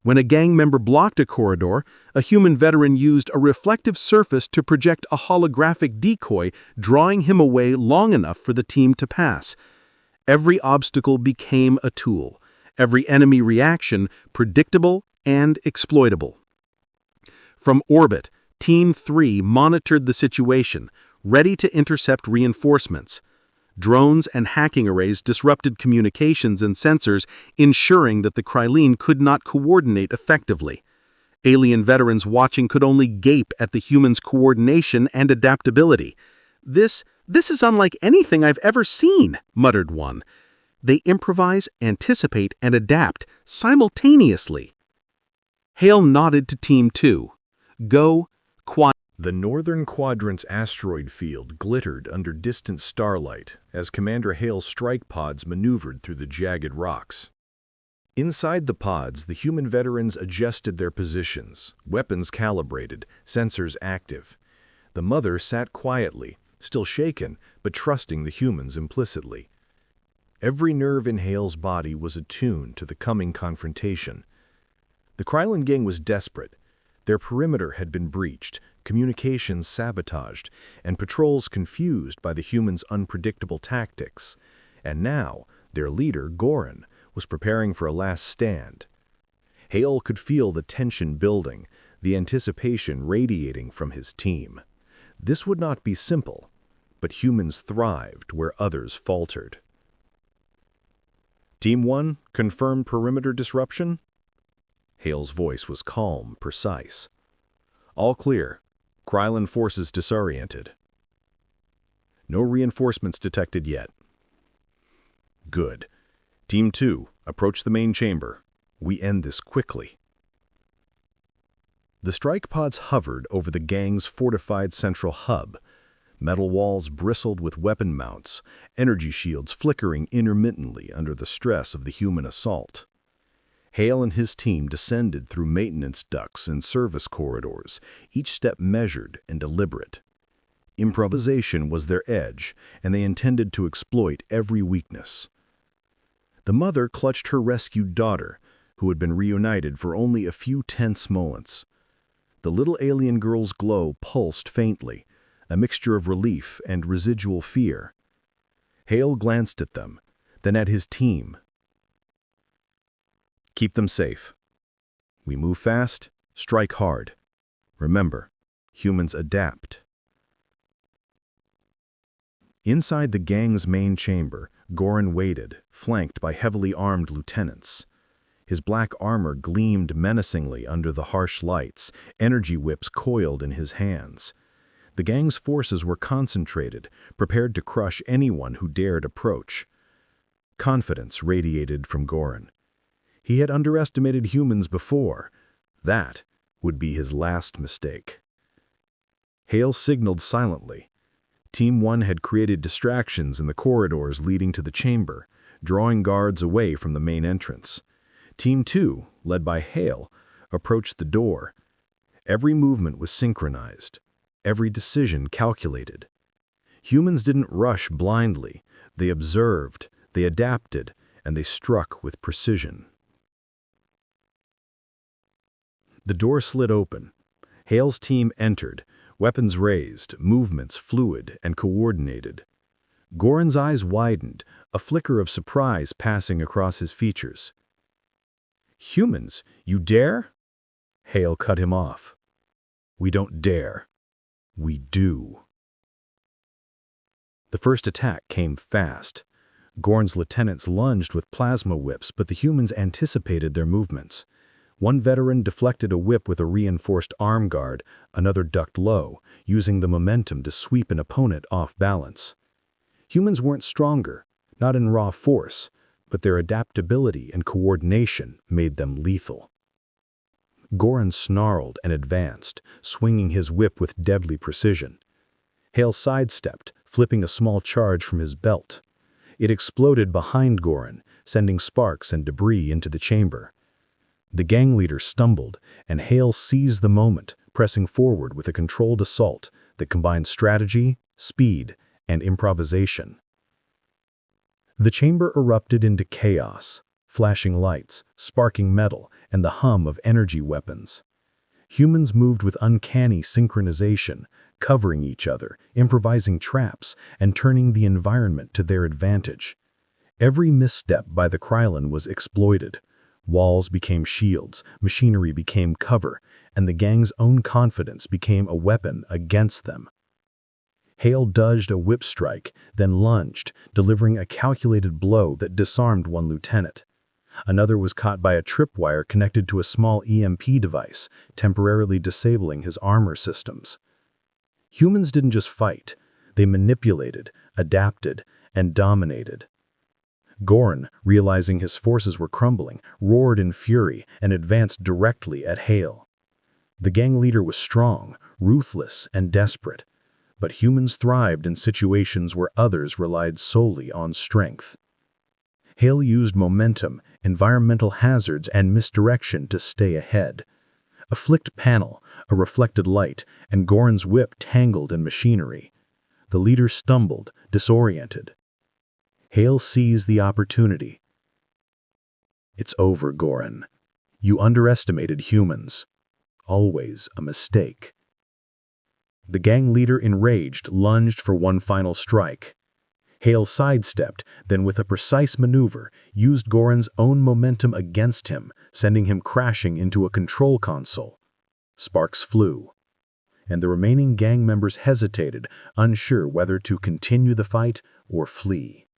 When a gang member blocked a corridor, a human veteran used a reflective surface to project a holographic decoy, drawing him away long enough for the team to pass. Every obstacle became a tool, every enemy reaction predictable and exploitable. From orbit, Team 3 monitored the situation, ready to intercept reinforcements. Drones and hacking arrays disrupted communications and sensors, ensuring that the Krylene could not coordinate effectively. Alien veterans watching could only gape at the humans' coordination and adaptability. This is unlike anything I've ever seen," muttered one. "They improvise, anticipate, and adapt simultaneously." Hale nodded to Team 2. "Go, quiet." The northern quadrant's asteroid field glittered under distant starlight as Commander Hale's strike pods maneuvered through the jagged rocks. Inside the pods, the human veterans adjusted their positions, weapons calibrated, sensors active. The mother sat quietly, still shaken, but trusting the humans implicitly. Every nerve in Hale's body was attuned to the coming confrontation. The Krylon gang was desperate. Their perimeter had been breached, communications sabotaged, and patrols confused by the humans' unpredictable tactics. And now, their leader, Goran, was preparing for a last stand. Hale could feel the tension building, the anticipation radiating from his team. This would not be simple, but humans thrived where others faltered. Team 1, confirmed perimeter disruption? Hale's voice was calm, precise. All clear. Krylon forces disoriented. No reinforcements detected yet. Good. Team 2, approach the main chamber. We end this quickly. The strike pods hovered over the gang's fortified central hub. Metal walls bristled with weapon mounts, energy shields flickering intermittently under the stress of the human assault. Hale and his team descended through maintenance ducts and service corridors, each step measured and deliberate. Improvisation was their edge, and they intended to exploit every weakness. The mother clutched her rescued daughter, who had been reunited for only a few tense moments. The little alien girl's glow pulsed faintly, a mixture of relief and residual fear. Hale glanced at them, then at his team. Keep them safe. We move fast, strike hard. Remember, humans adapt. Inside the gang's main chamber, Goran waited, flanked by heavily armed lieutenants. His black armor gleamed menacingly under the harsh lights, energy whips coiled in his hands. The gang's forces were concentrated, prepared to crush anyone who dared approach. Confidence radiated from Goran. He had underestimated humans before. That would be his last mistake. Hale signaled silently. Team 1 had created distractions in the corridors leading to the chamber, drawing guards away from the main entrance. Team 2, led by Hale, approached the door. Every movement was synchronized, every decision calculated. Humans didn't rush blindly. They observed, they adapted, and they struck with precision. The door slid open. Hale's team entered, weapons raised, movements fluid and coordinated. Goran's eyes widened, a flicker of surprise passing across his features. "Humans, you dare?" Hale cut him off. "We don't dare. We do." The first attack came fast. Goran's lieutenants lunged with plasma whips, but the humans anticipated their movements. One veteran deflected a whip with a reinforced arm guard, another ducked low, using the momentum to sweep an opponent off balance. Humans weren't stronger, not in raw force, but their adaptability and coordination made them lethal. Goran snarled and advanced, swinging his whip with deadly precision. Hale sidestepped, flipping a small charge from his belt. It exploded behind Goran, sending sparks and debris into the chamber. The gang leader stumbled, and Hale seized the moment, pressing forward with a controlled assault, that combined strategy, speed, and improvisation. The chamber erupted into chaos, flashing lights, sparking metal, and the hum of energy weapons. Humans moved with uncanny synchronization, covering each other, improvising traps, and turning the environment to their advantage. Every misstep by the Krylon was exploited. Walls became shields, machinery became cover, and the gang's own confidence became a weapon against them. Hale dodged a whip strike, then lunged, delivering a calculated blow that disarmed one lieutenant. Another was caught by a tripwire connected to a small EMP device, temporarily disabling his armor systems. Humans didn't just fight, they manipulated, adapted, and dominated. Goran, realizing his forces were crumbling, roared in fury and advanced directly at Hale. The gang leader was strong, ruthless, and desperate, but humans thrived in situations where others relied solely on strength. Hale used momentum, environmental hazards, and misdirection to stay ahead. A flicked panel, a reflected light, and Goran's whip tangled in machinery. The leader stumbled, disoriented. Hale seized the opportunity. "It's over, Goran. You underestimated humans. Always a mistake." The gang leader, enraged, lunged for one final strike. Hale sidestepped, then with a precise maneuver, used Goran's own momentum against him, sending him crashing into a control console. Sparks flew, and the remaining gang members hesitated, unsure whether to continue the fight or flee.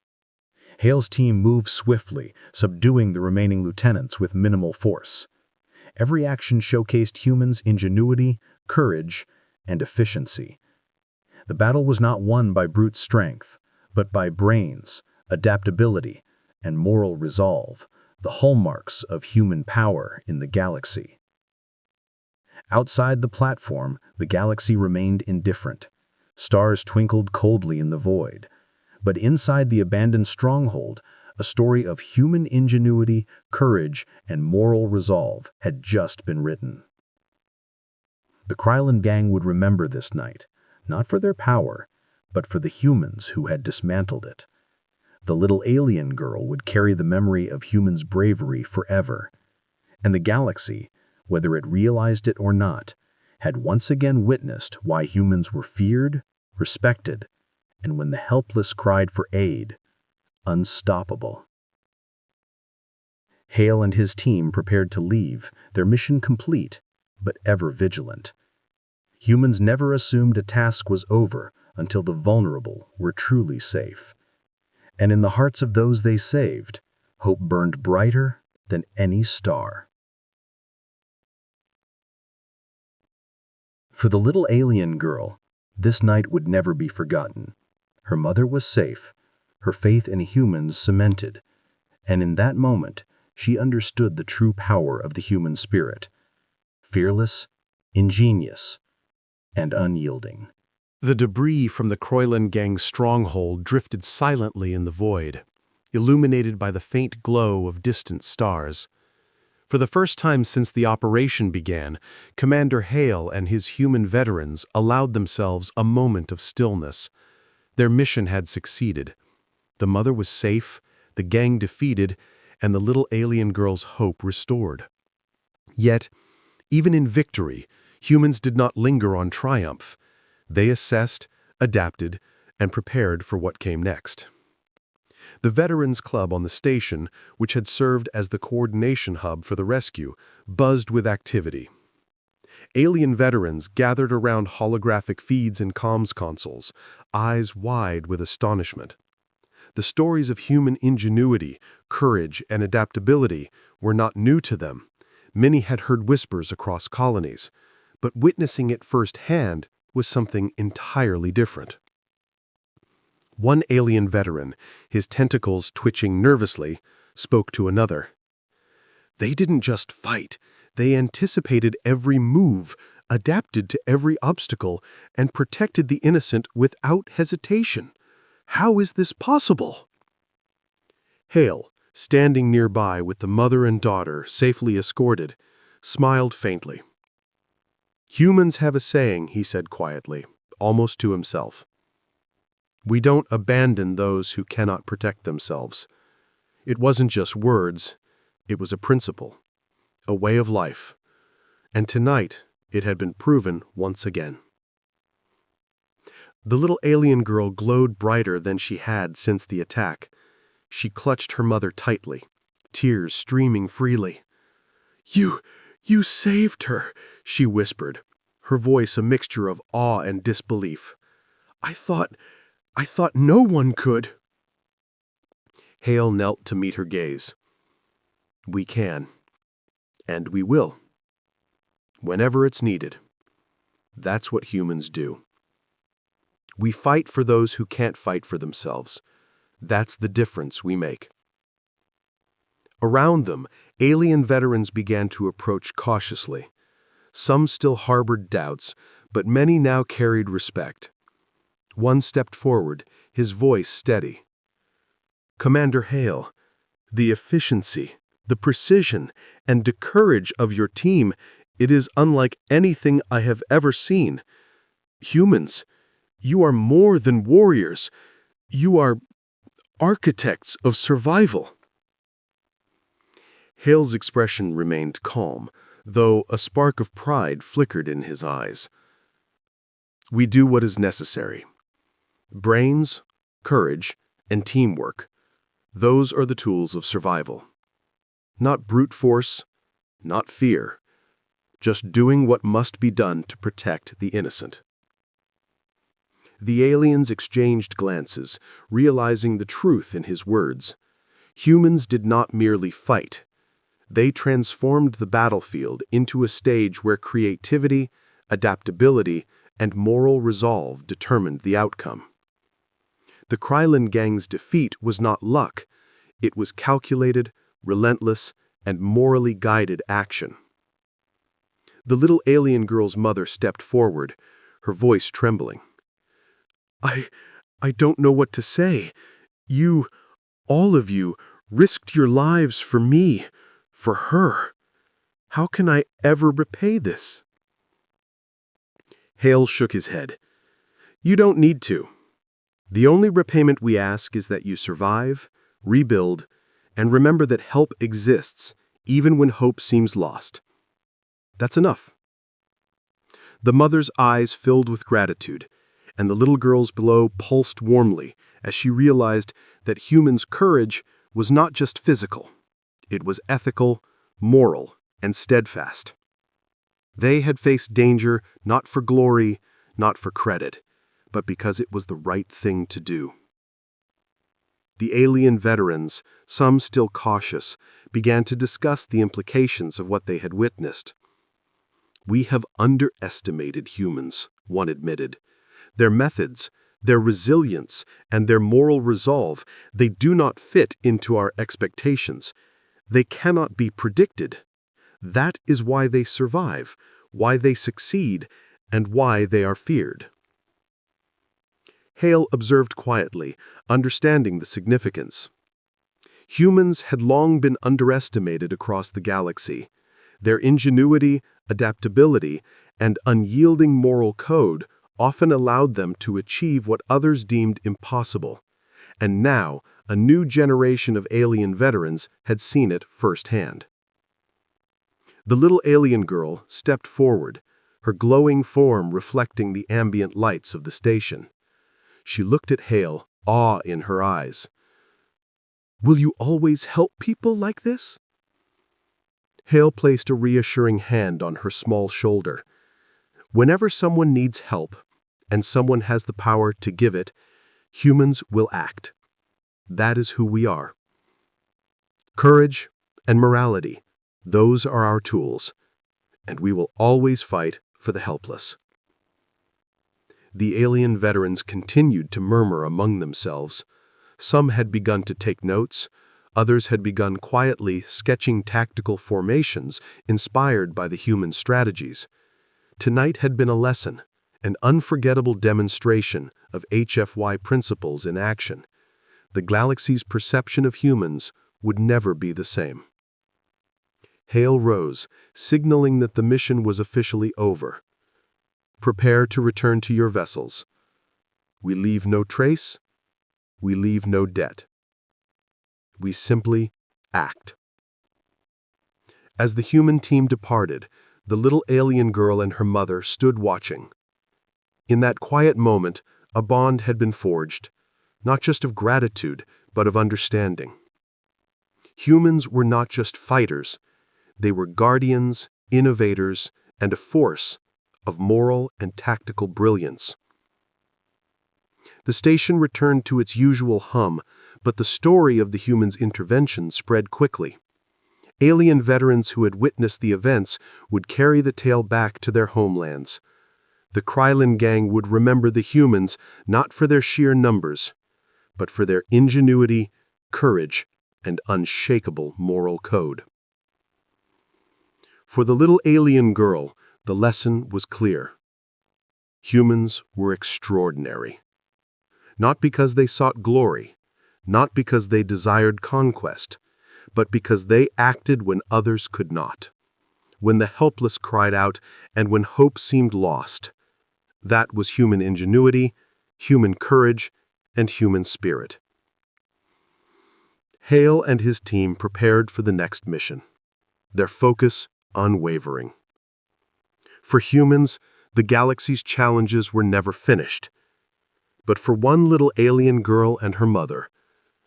Hale's team moved swiftly, subduing the remaining lieutenants with minimal force. Every action showcased humans' ingenuity, courage, and efficiency. The battle was not won by brute strength, but by brains, adaptability, and moral resolve, the hallmarks of human power in the galaxy. Outside the platform, the galaxy remained indifferent. Stars twinkled coldly in the void. But inside the abandoned stronghold, a story of human ingenuity, courage, and moral resolve had just been written. The Krylon gang would remember this night, not for their power, but for the humans who had dismantled it. The little alien girl would carry the memory of humans' bravery forever. And the galaxy, whether it realized it or not, had once again witnessed why humans were feared, respected, and when the helpless cried for aid, unstoppable. Hale and his team prepared to leave, their mission complete, but ever vigilant. Humans never assumed a task was over until the vulnerable were truly safe. And in the hearts of those they saved, hope burned brighter than any star. For the little alien girl, this night would never be forgotten. Her mother was safe, her faith in humans cemented, and in that moment, she understood the true power of the human spirit. Fearless, ingenious, and unyielding. The debris from the Krylon gang's stronghold drifted silently in the void, illuminated by the faint glow of distant stars. For the first time since the operation began, Commander Hale and his human veterans allowed themselves a moment of stillness. Their mission had succeeded. The mother was safe, the gang defeated, and the little alien girl's hope restored. Yet, even in victory, humans did not linger on triumph. They assessed, adapted, and prepared for what came next. The Veterans Club on the station, which had served as the coordination hub for the rescue, buzzed with activity. Alien veterans gathered around holographic feeds and comms consoles, eyes wide with astonishment. The stories of human ingenuity, courage, and adaptability were not new to them. Many had heard whispers across colonies, but witnessing it firsthand was something entirely different. One alien veteran, his tentacles twitching nervously, spoke to another. They didn't just fight, they anticipated every move, adapted to every obstacle, and protected the innocent without hesitation. How is this possible? Hale, standing nearby with the mother and daughter safely escorted, smiled faintly. Humans have a saying, he said quietly, almost to himself. We don't abandon those who cannot protect themselves. It wasn't just words, it was a principle, a way of life. And tonight, it had been proven once again. The little alien girl glowed brighter than she had since the attack. She clutched her mother tightly, tears streaming freely. You saved her," she whispered, her voice a mixture of awe and disbelief. I thought no one could." Hale knelt to meet her gaze. "We can. And we will. Whenever it's needed. That's what humans do. We fight for those who can't fight for themselves. That's the difference we make." Around them, alien veterans began to approach cautiously. Some still harbored doubts, but many now carried respect. One stepped forward, his voice steady. "Commander Hale, the efficiency, the precision, and the courage of your team, it is unlike anything I have ever seen. Humans, you are more than warriors. You are architects of survival." Hale's expression remained calm, though a spark of pride flickered in his eyes. "We do what is necessary. Brains, courage, and teamwork. Those are the tools of survival. Not brute force, not fear. Just doing what must be done to protect the innocent." The aliens exchanged glances, realizing the truth in his words. Humans did not merely fight. They transformed the battlefield into a stage where creativity, adaptability, and moral resolve determined the outcome. The Krylon gang's defeat was not luck. It was calculated, relentless, and morally guided action. The little alien girl's mother stepped forward, her voice trembling. I don't know what to say. You, all of you, risked your lives for me, for her. How can I ever repay this?" Hale shook his head. "You don't need to. The only repayment we ask is that you survive, rebuild, and remember that help exists, even when hope seems lost. That's enough." The mother's eyes filled with gratitude, and the little girl's below pulsed warmly as she realized that humans' courage was not just physical. It was ethical, moral, and steadfast. They had faced danger not for glory, not for credit, but because it was the right thing to do. The alien veterans, some still cautious, began to discuss the implications of what they had witnessed. "We have underestimated humans," one admitted. "Their methods, their resilience, and their moral resolve, they do not fit into our expectations. They cannot be predicted. That is why they survive, why they succeed, and why they are feared." Hale observed quietly, understanding the significance. Humans had long been underestimated across the galaxy. Their ingenuity, adaptability, and unyielding moral code often allowed them to achieve what others deemed impossible. And now, a new generation of alien veterans had seen it firsthand. The little alien girl stepped forward, her glowing form reflecting the ambient lights of the station. She looked at Hale, awe in her eyes. "Will you always help people like this?" Hale placed a reassuring hand on her small shoulder. "Whenever someone needs help, and someone has the power to give it, humans will act. That is who we are. Courage and morality, those are our tools, and we will always fight for the helpless." The alien veterans continued to murmur among themselves. Some had begun to take notes, others had begun quietly sketching tactical formations inspired by the human strategies. Tonight had been a lesson, an unforgettable demonstration of HFY principles in action. The galaxy's perception of humans would never be the same. Hale rose, signaling that the mission was officially over. Prepare to return to your vessels. We leave no trace. We leave no debt. We simply act. As the human team departed, the little alien girl and her mother stood watching. In that quiet moment, a bond had been forged, not just of gratitude, but of understanding. Humans were not just fighters. They were guardians, innovators, and a force of moral and tactical brilliance. The station returned to its usual hum, but the story of the humans' intervention spread quickly. Alien veterans who had witnessed the events would carry the tale back to their homelands. The Krylon gang would remember the humans not for their sheer numbers, but for their ingenuity, courage, and unshakable moral code. For the little alien girl, the lesson was clear. Humans were extraordinary. Not because they sought glory, not because they desired conquest, but because they acted when others could not. When the helpless cried out, and when hope seemed lost. That was human ingenuity, human courage, and human spirit. Hale and his team prepared for the next mission, their focus unwavering. For humans, the galaxy's challenges were never finished. But for one little alien girl and her mother,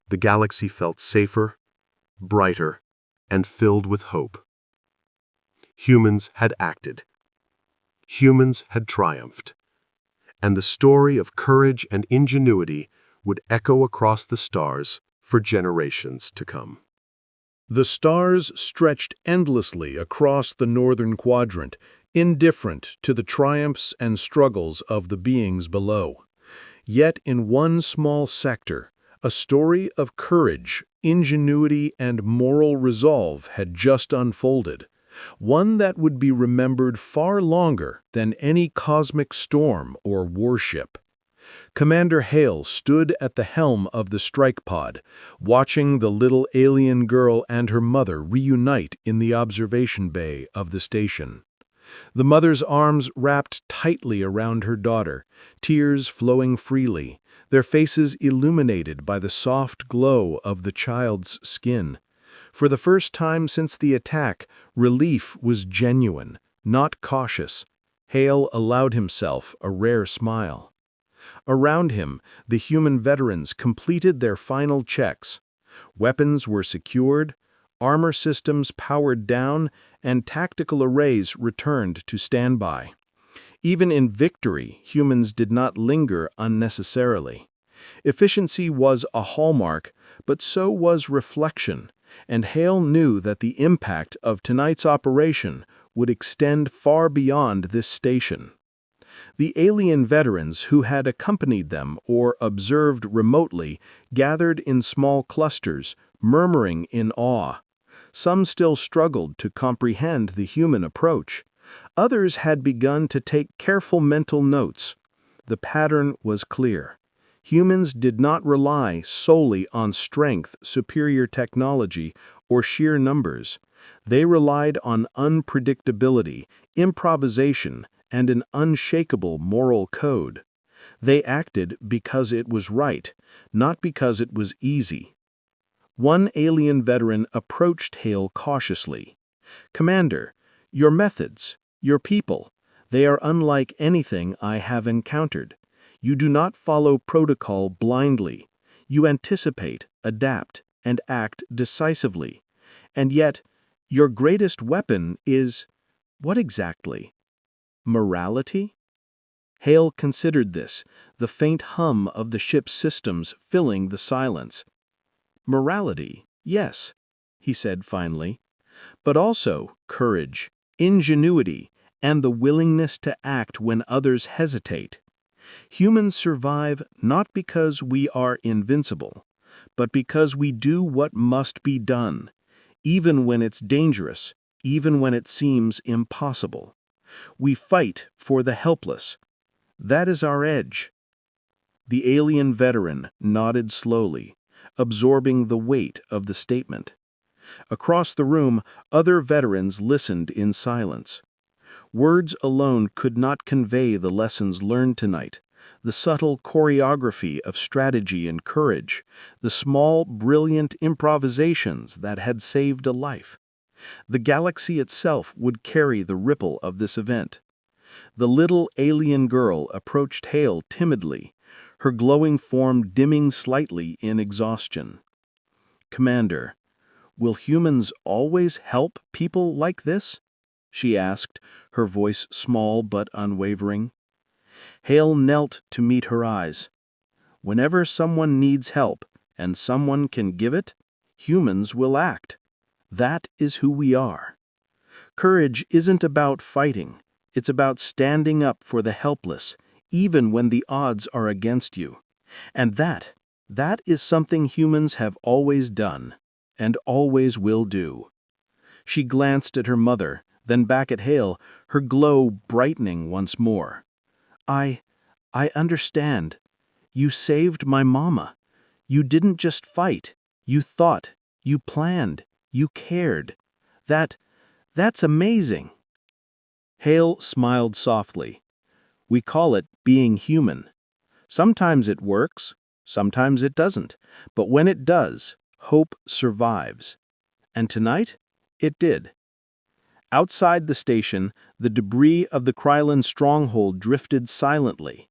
the galaxy felt safer, brighter, and filled with hope. Humans had acted. Humans had triumphed. And the story of courage and ingenuity would echo across the stars for generations to come. The stars stretched endlessly across the northern quadrant, indifferent to the triumphs and struggles of the beings below. Yet in one small sector, a story of courage, ingenuity, and moral resolve had just unfolded, one that would be remembered far longer than any cosmic storm or warship. Commander Hale stood at the helm of the strike pod, watching the little alien girl and her mother reunite in the observation bay of the station. The mother's arms wrapped tightly around her daughter, tears flowing freely, their faces illuminated by the soft glow of the child's skin. For the first time since the attack, relief was genuine, not cautious. Hale allowed himself a rare smile. Around him, the human veterans completed their final checks. Weapons were secured, armor systems powered down, and tactical arrays returned to standby. Even in victory, humans did not linger unnecessarily. Efficiency was a hallmark, but so was reflection, and Hale knew that the impact of tonight's operation would extend far beyond this station. The alien veterans who had accompanied them or observed remotely gathered in small clusters, murmuring in awe. Some still struggled to comprehend the human approach. Others had begun to take careful mental notes. The pattern was clear. Humans did not rely solely on strength, superior technology, or sheer numbers. They relied on unpredictability, improvisation, and an unshakable moral code. They acted because it was right, not because it was easy. One alien veteran approached Hale cautiously. "Commander, your methods, your people, they are unlike anything I have encountered. You do not follow protocol blindly. You anticipate, adapt, and act decisively. And yet, your greatest weapon is what exactly? Morality?" Hale considered this, the faint hum of the ship's systems filling the silence. "Morality, yes," he said finally, "but also courage, ingenuity, and the willingness to act when others hesitate. Humans survive not because we are invincible, but because we do what must be done, even when it's dangerous, even when it seems impossible. We fight for the helpless. That is our edge." The alien veteran nodded slowly, absorbing the weight of the statement. Across the room, other veterans listened in silence. Words alone could not convey the lessons learned tonight, the subtle choreography of strategy and courage, the small, brilliant improvisations that had saved a life. The galaxy itself would carry the ripple of this event. The little alien girl approached Hale timidly, her glowing form dimming slightly in exhaustion. "Commander, will humans always help people like this?" she asked, her voice small but unwavering. Hale knelt to meet her eyes. "Whenever someone needs help, and someone can give it, humans will act. That is who we are. Courage isn't about fighting. It's about standing up for the helpless, even when the odds are against you. And that is something humans have always done, and always will do." She glanced at her mother, then back at Hale, her glow brightening once more. I understand. You saved my mama. You didn't just fight. You thought. You planned. You cared. That's amazing." Hale smiled softly. "We call it being human. Sometimes it works, sometimes it doesn't, but when it does, hope survives. And tonight, it did." Outside the station, the debris of the Krylon stronghold drifted silently,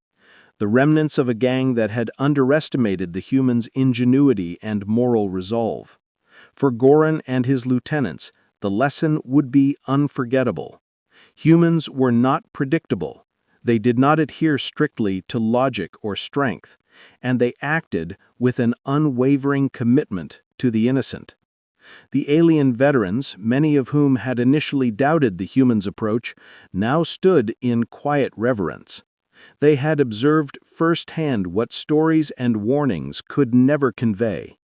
the remnants of a gang that had underestimated the humans' ingenuity and moral resolve. For Goran and his lieutenants, the lesson would be unforgettable. Humans were not predictable. They did not adhere strictly to logic or strength, and they acted with an unwavering commitment to the innocent. The alien veterans, many of whom had initially doubted the humans' approach, now stood in quiet reverence. They had observed firsthand what stories and warnings could never convey.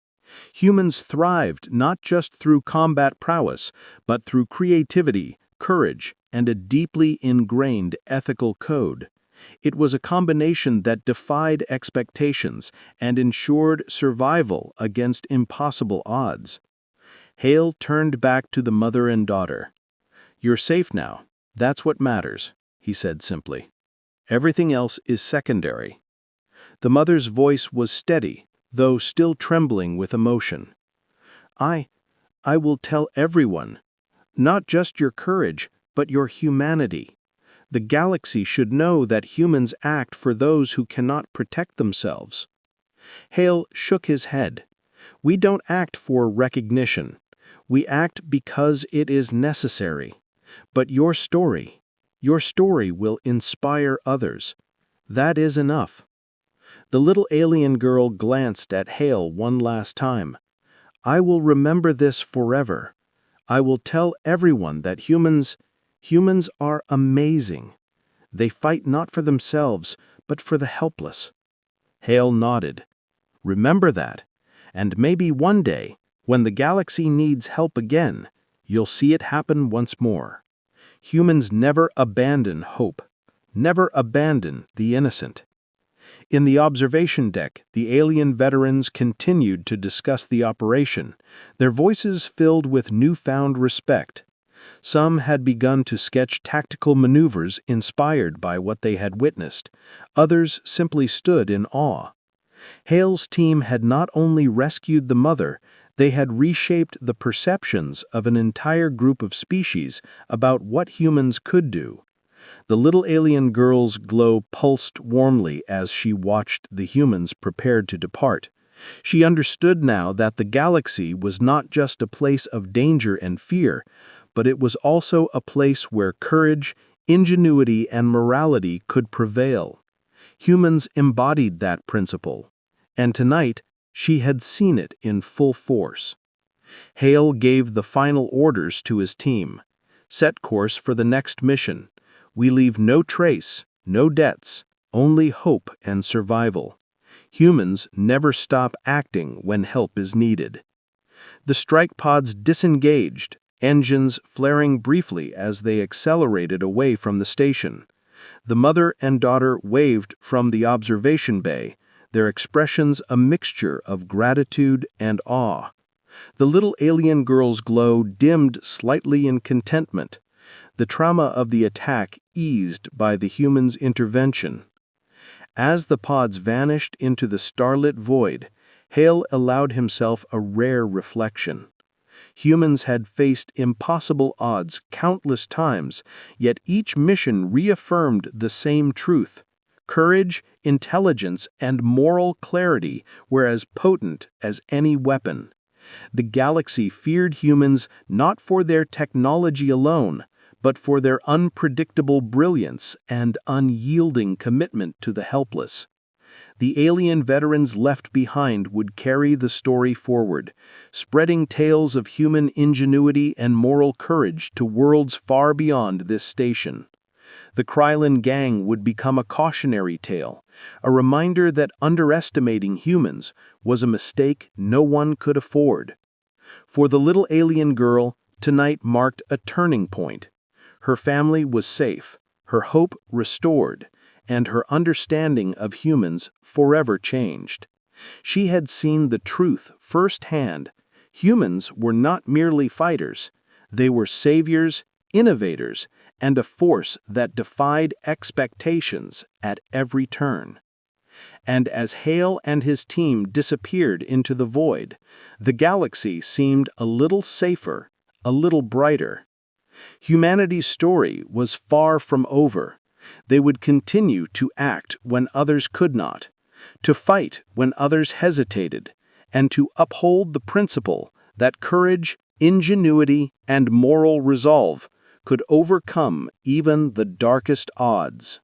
Humans thrived not just through combat prowess, but through creativity, courage, and a deeply ingrained ethical code. It was a combination that defied expectations and ensured survival against impossible odds. Hale turned back to the mother and daughter. "You're safe now. That's what matters," he said simply. "Everything else is secondary." The mother's voice was steady, though still trembling with emotion. I will tell everyone, not just your courage, but your humanity. The galaxy should know that humans act for those who cannot protect themselves." Hale shook his head. "We don't act for recognition. We act because it is necessary. But your story will inspire others. That is enough." The little alien girl glanced at Hale one last time. "I will remember this forever. I will tell everyone that humans are amazing. They fight not for themselves, but for the helpless." Hale nodded. "Remember that, and maybe one day, when the galaxy needs help again, you'll see it happen once more. Humans never abandon hope, never abandon the innocent." In the observation deck, the alien veterans continued to discuss the operation, their voices filled with newfound respect. Some had begun to sketch tactical maneuvers inspired by what they had witnessed. Others simply stood in awe. Hale's team had not only rescued the mother, they had reshaped the perceptions of an entire group of species about what humans could do. The little alien girl's glow pulsed warmly as she watched the humans prepared to depart. She understood now that the galaxy was not just a place of danger and fear, but it was also a place where courage, ingenuity, and morality could prevail. Humans embodied that principle, and tonight she had seen it in full force. Hale gave the final orders to his team. "Set course for the next mission. We leave no trace, no debts, only hope and survival. Humans never stop acting when help is needed." The strike pods disengaged, engines flaring briefly as they accelerated away from the station. The mother and daughter waved from the observation bay, their expressions a mixture of gratitude and awe. The little alien girl's glow dimmed slightly in contentment. the trauma of the attack eased by the humans' intervention. As the pods vanished into the starlit void, Hale allowed himself a rare reflection. Humans had faced impossible odds countless times, yet each mission reaffirmed the same truth. Courage, intelligence, and moral clarity were as potent as any weapon. The galaxy feared humans not for their technology alone, but for their unpredictable brilliance and unyielding commitment to the helpless. The alien veterans left behind would carry the story forward, spreading tales of human ingenuity and moral courage to worlds far beyond this station. The Krylon gang would become a cautionary tale, a reminder that underestimating humans was a mistake no one could afford. For the little alien girl, tonight marked a turning point. Her family was safe, her hope restored, and her understanding of humans forever changed. She had seen the truth firsthand. Humans were not merely fighters. They were saviors, innovators, and a force that defied expectations at every turn. And as Hale and his team disappeared into the void, the galaxy seemed a little safer, a little brighter. Humanity's story was far from over. They would continue to act when others could not, to fight when others hesitated, and to uphold the principle that courage, ingenuity, and moral resolve could overcome even the darkest odds.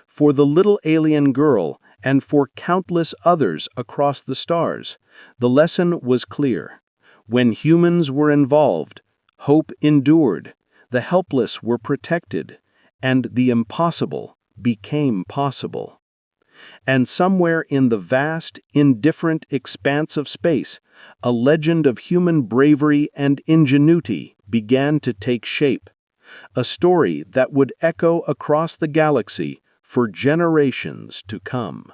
For the little alien girl and for countless others across the stars, the lesson was clear. When humans were involved, hope endured, the helpless were protected, and the impossible became possible. And somewhere in the vast, indifferent expanse of space, a legend of human bravery and ingenuity began to take shape, a story that would echo across the galaxy for generations to come.